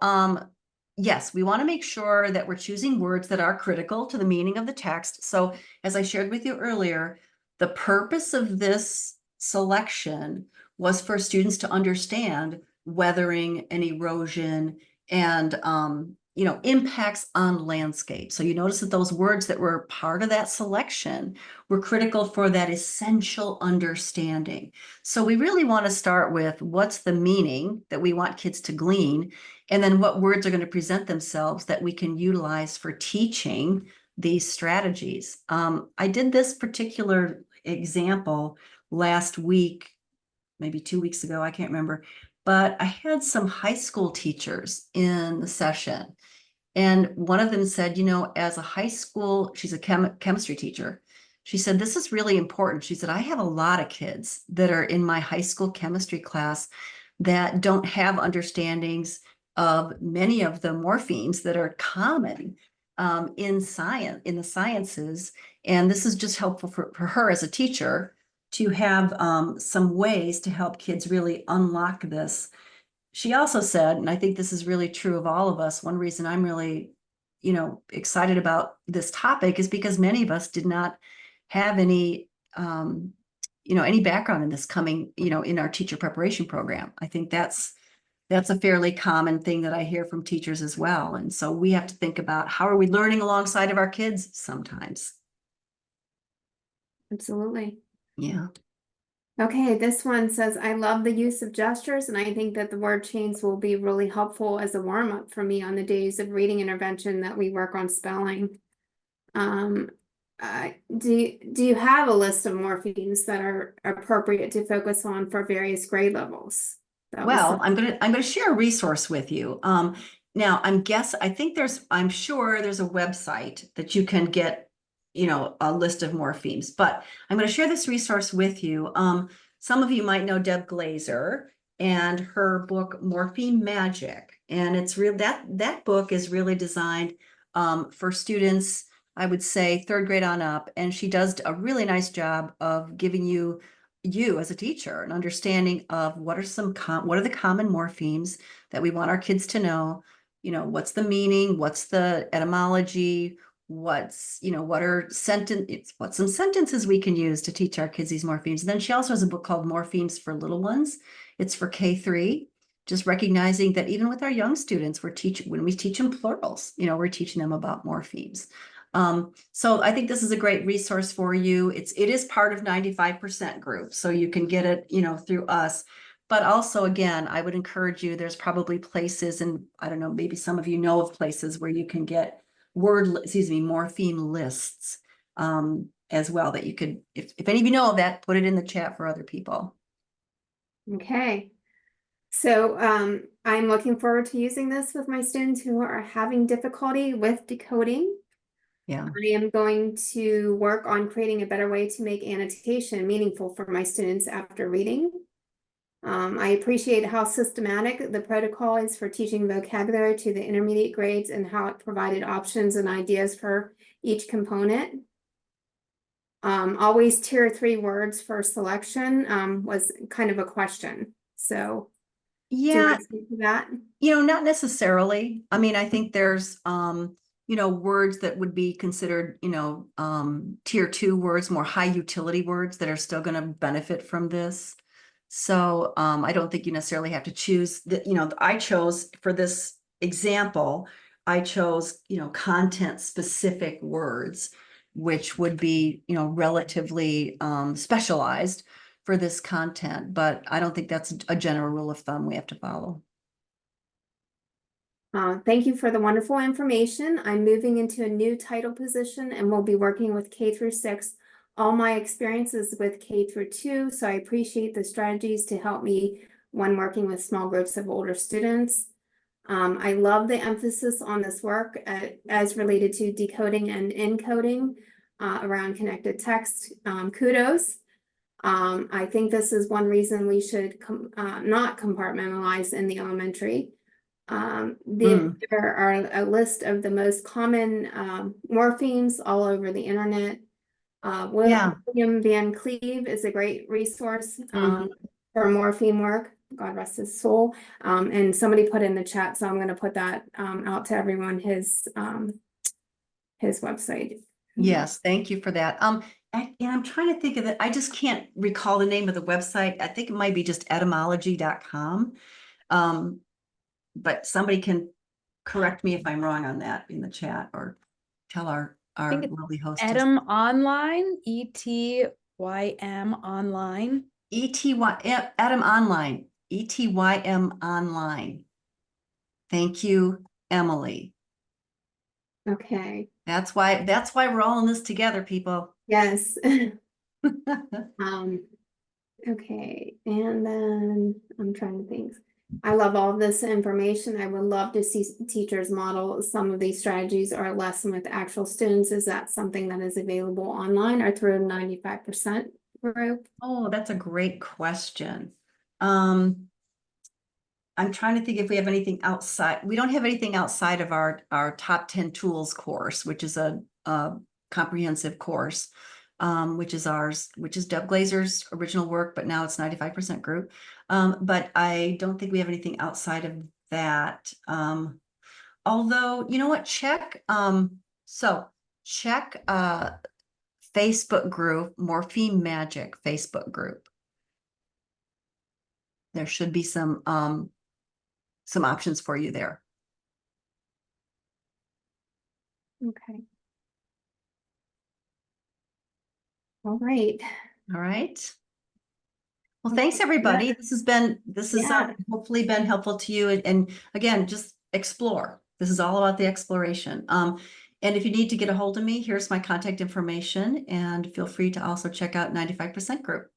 yes, we want to make sure that we're choosing words that are critical to the meaning of the text. So, as I shared with you earlier, the purpose of this selection was for students to understand weathering and erosion and impacts on landscape. So you notice that those words that were part of that selection were critical for that essential understanding. So we really want to start with what's the meaning that we want kids to glean, and then what words are going to present themselves that we can utilize for teaching these strategies. I did this particular example last week, maybe 2 weeks ago, I can't remember, but I had some high school teachers in the session. And one of them said, as a high school, she's a chemistry teacher. She said, this is really important. She said, I have a lot of kids that are in my high school chemistry class that don't have understandings of many of the morphemes that are common in the sciences. And this is just helpful for her as a teacher to have some ways to help kids really unlock this. She also said, and I think this is really true of all of us, one reason I'm really, excited about this topic is because many of us did not have any, any background in this coming, in our teacher preparation program. I think that's a fairly common thing that I hear from teachers as well. And so we have to think about how are we learning alongside of our kids sometimes. Absolutely. Yeah. Okay, this one says, I love the use of gestures, and I think that the word chains will be really helpful as a warm-up for me on the days of reading intervention that we work on spelling. Um, do you have a list of morphemes that are appropriate to focus on for various grade levels? That was Well, some, I'm gonna share a resource with you. Now I'm sure there's a website that you can get, a list of morphemes, but I'm gonna share this resource with you. Some of you might know Deb Glazer and her book Morpheme Magic. And it's real that book is really designed for students, I would say third grade on up, and she does a really nice job of giving you as a teacher an understanding of what are the common morphemes that we want our kids to know. What's the meaning, what's the etymology, what's some sentences we can use to teach our kids these morphemes. And then she also has a book called Morphemes for Little Ones. It's for K3, just recognizing that even with our young students, when we teach them plurals, we're teaching them about morphemes. So I think this is a great resource for you. It is part of 95% group, so you can get it, through us. But also, again, I would encourage you, there's probably places, and I don't know, maybe some of you know of places where you can get morpheme lists as well, that you could, if any of you know of that, put it in the chat for other people. okay. So I'm looking forward to using this with my students who are having difficulty with decoding. Yeah. I am going to work on creating a better way to make annotation meaningful for my students after reading. I appreciate how systematic the protocol is for teaching vocabulary to the intermediate grades and how it provided options and ideas for each component. Always tier 3 words for selection was kind of a question. So do you Yeah, want to speak to that? not necessarily. I mean, I think there's, words that would be considered, tier 2 words, more high utility words that are still going to benefit from this. So, I don't think you necessarily have to choose I chose for this example, I chose, content specific words, which would be, relatively, specialized for this content, but I don't think that's a general rule of thumb we have to follow. Thank you for the wonderful information. I'm moving into a new title position and will be working with K through 6. All my experiences with K through 2, so I appreciate the strategies to help me when working with small groups of older students. I love the emphasis on this work as related to decoding and encoding around connected text. Kudos. I think this is one reason we should not compartmentalize in the elementary. There are a list of the most common morphemes all over the internet. Yeah. William Van Cleve is a great resource Mhm. for morpheme work. God rest his soul. And somebody put in the chat, so I'm going to put that out to everyone. His website. Yes, thank you for that. And I'm trying to think of it. I just can't recall the name of the website. I think it might be just etymology.com. Um, but somebody can correct me if I'm wrong on that in the chat, or tell our I think it's lovely hostess. Etym Online, ETYM Online. Etym Online, ETYM Online. Thank you, Emily. Okay. That's why we're all in this together, people. Yes. Um, okay, and then I'm trying to think. I love all this information. I would love to see teachers model some of these strategies or a lesson with actual students. Is that something that is available online or through 95% group? Oh, that's a great question. I'm trying to think if we have anything outside. We don't have anything outside of our top 10 tools course, which is a comprehensive course, which is Deb Glazer's original work, but now it's 95% group. But I don't think we have anything outside of that. Although, you know what, check Facebook group, Morpheme Magic Facebook group. There should be some options for you there. Okay. All right. All right. Well, thanks, everybody. Yeah. This has Yeah. hopefully been helpful to you. And again, just explore. This is all about the exploration. And if you need to get a hold of me, here's my contact information, and feel free to also check out 95% Group.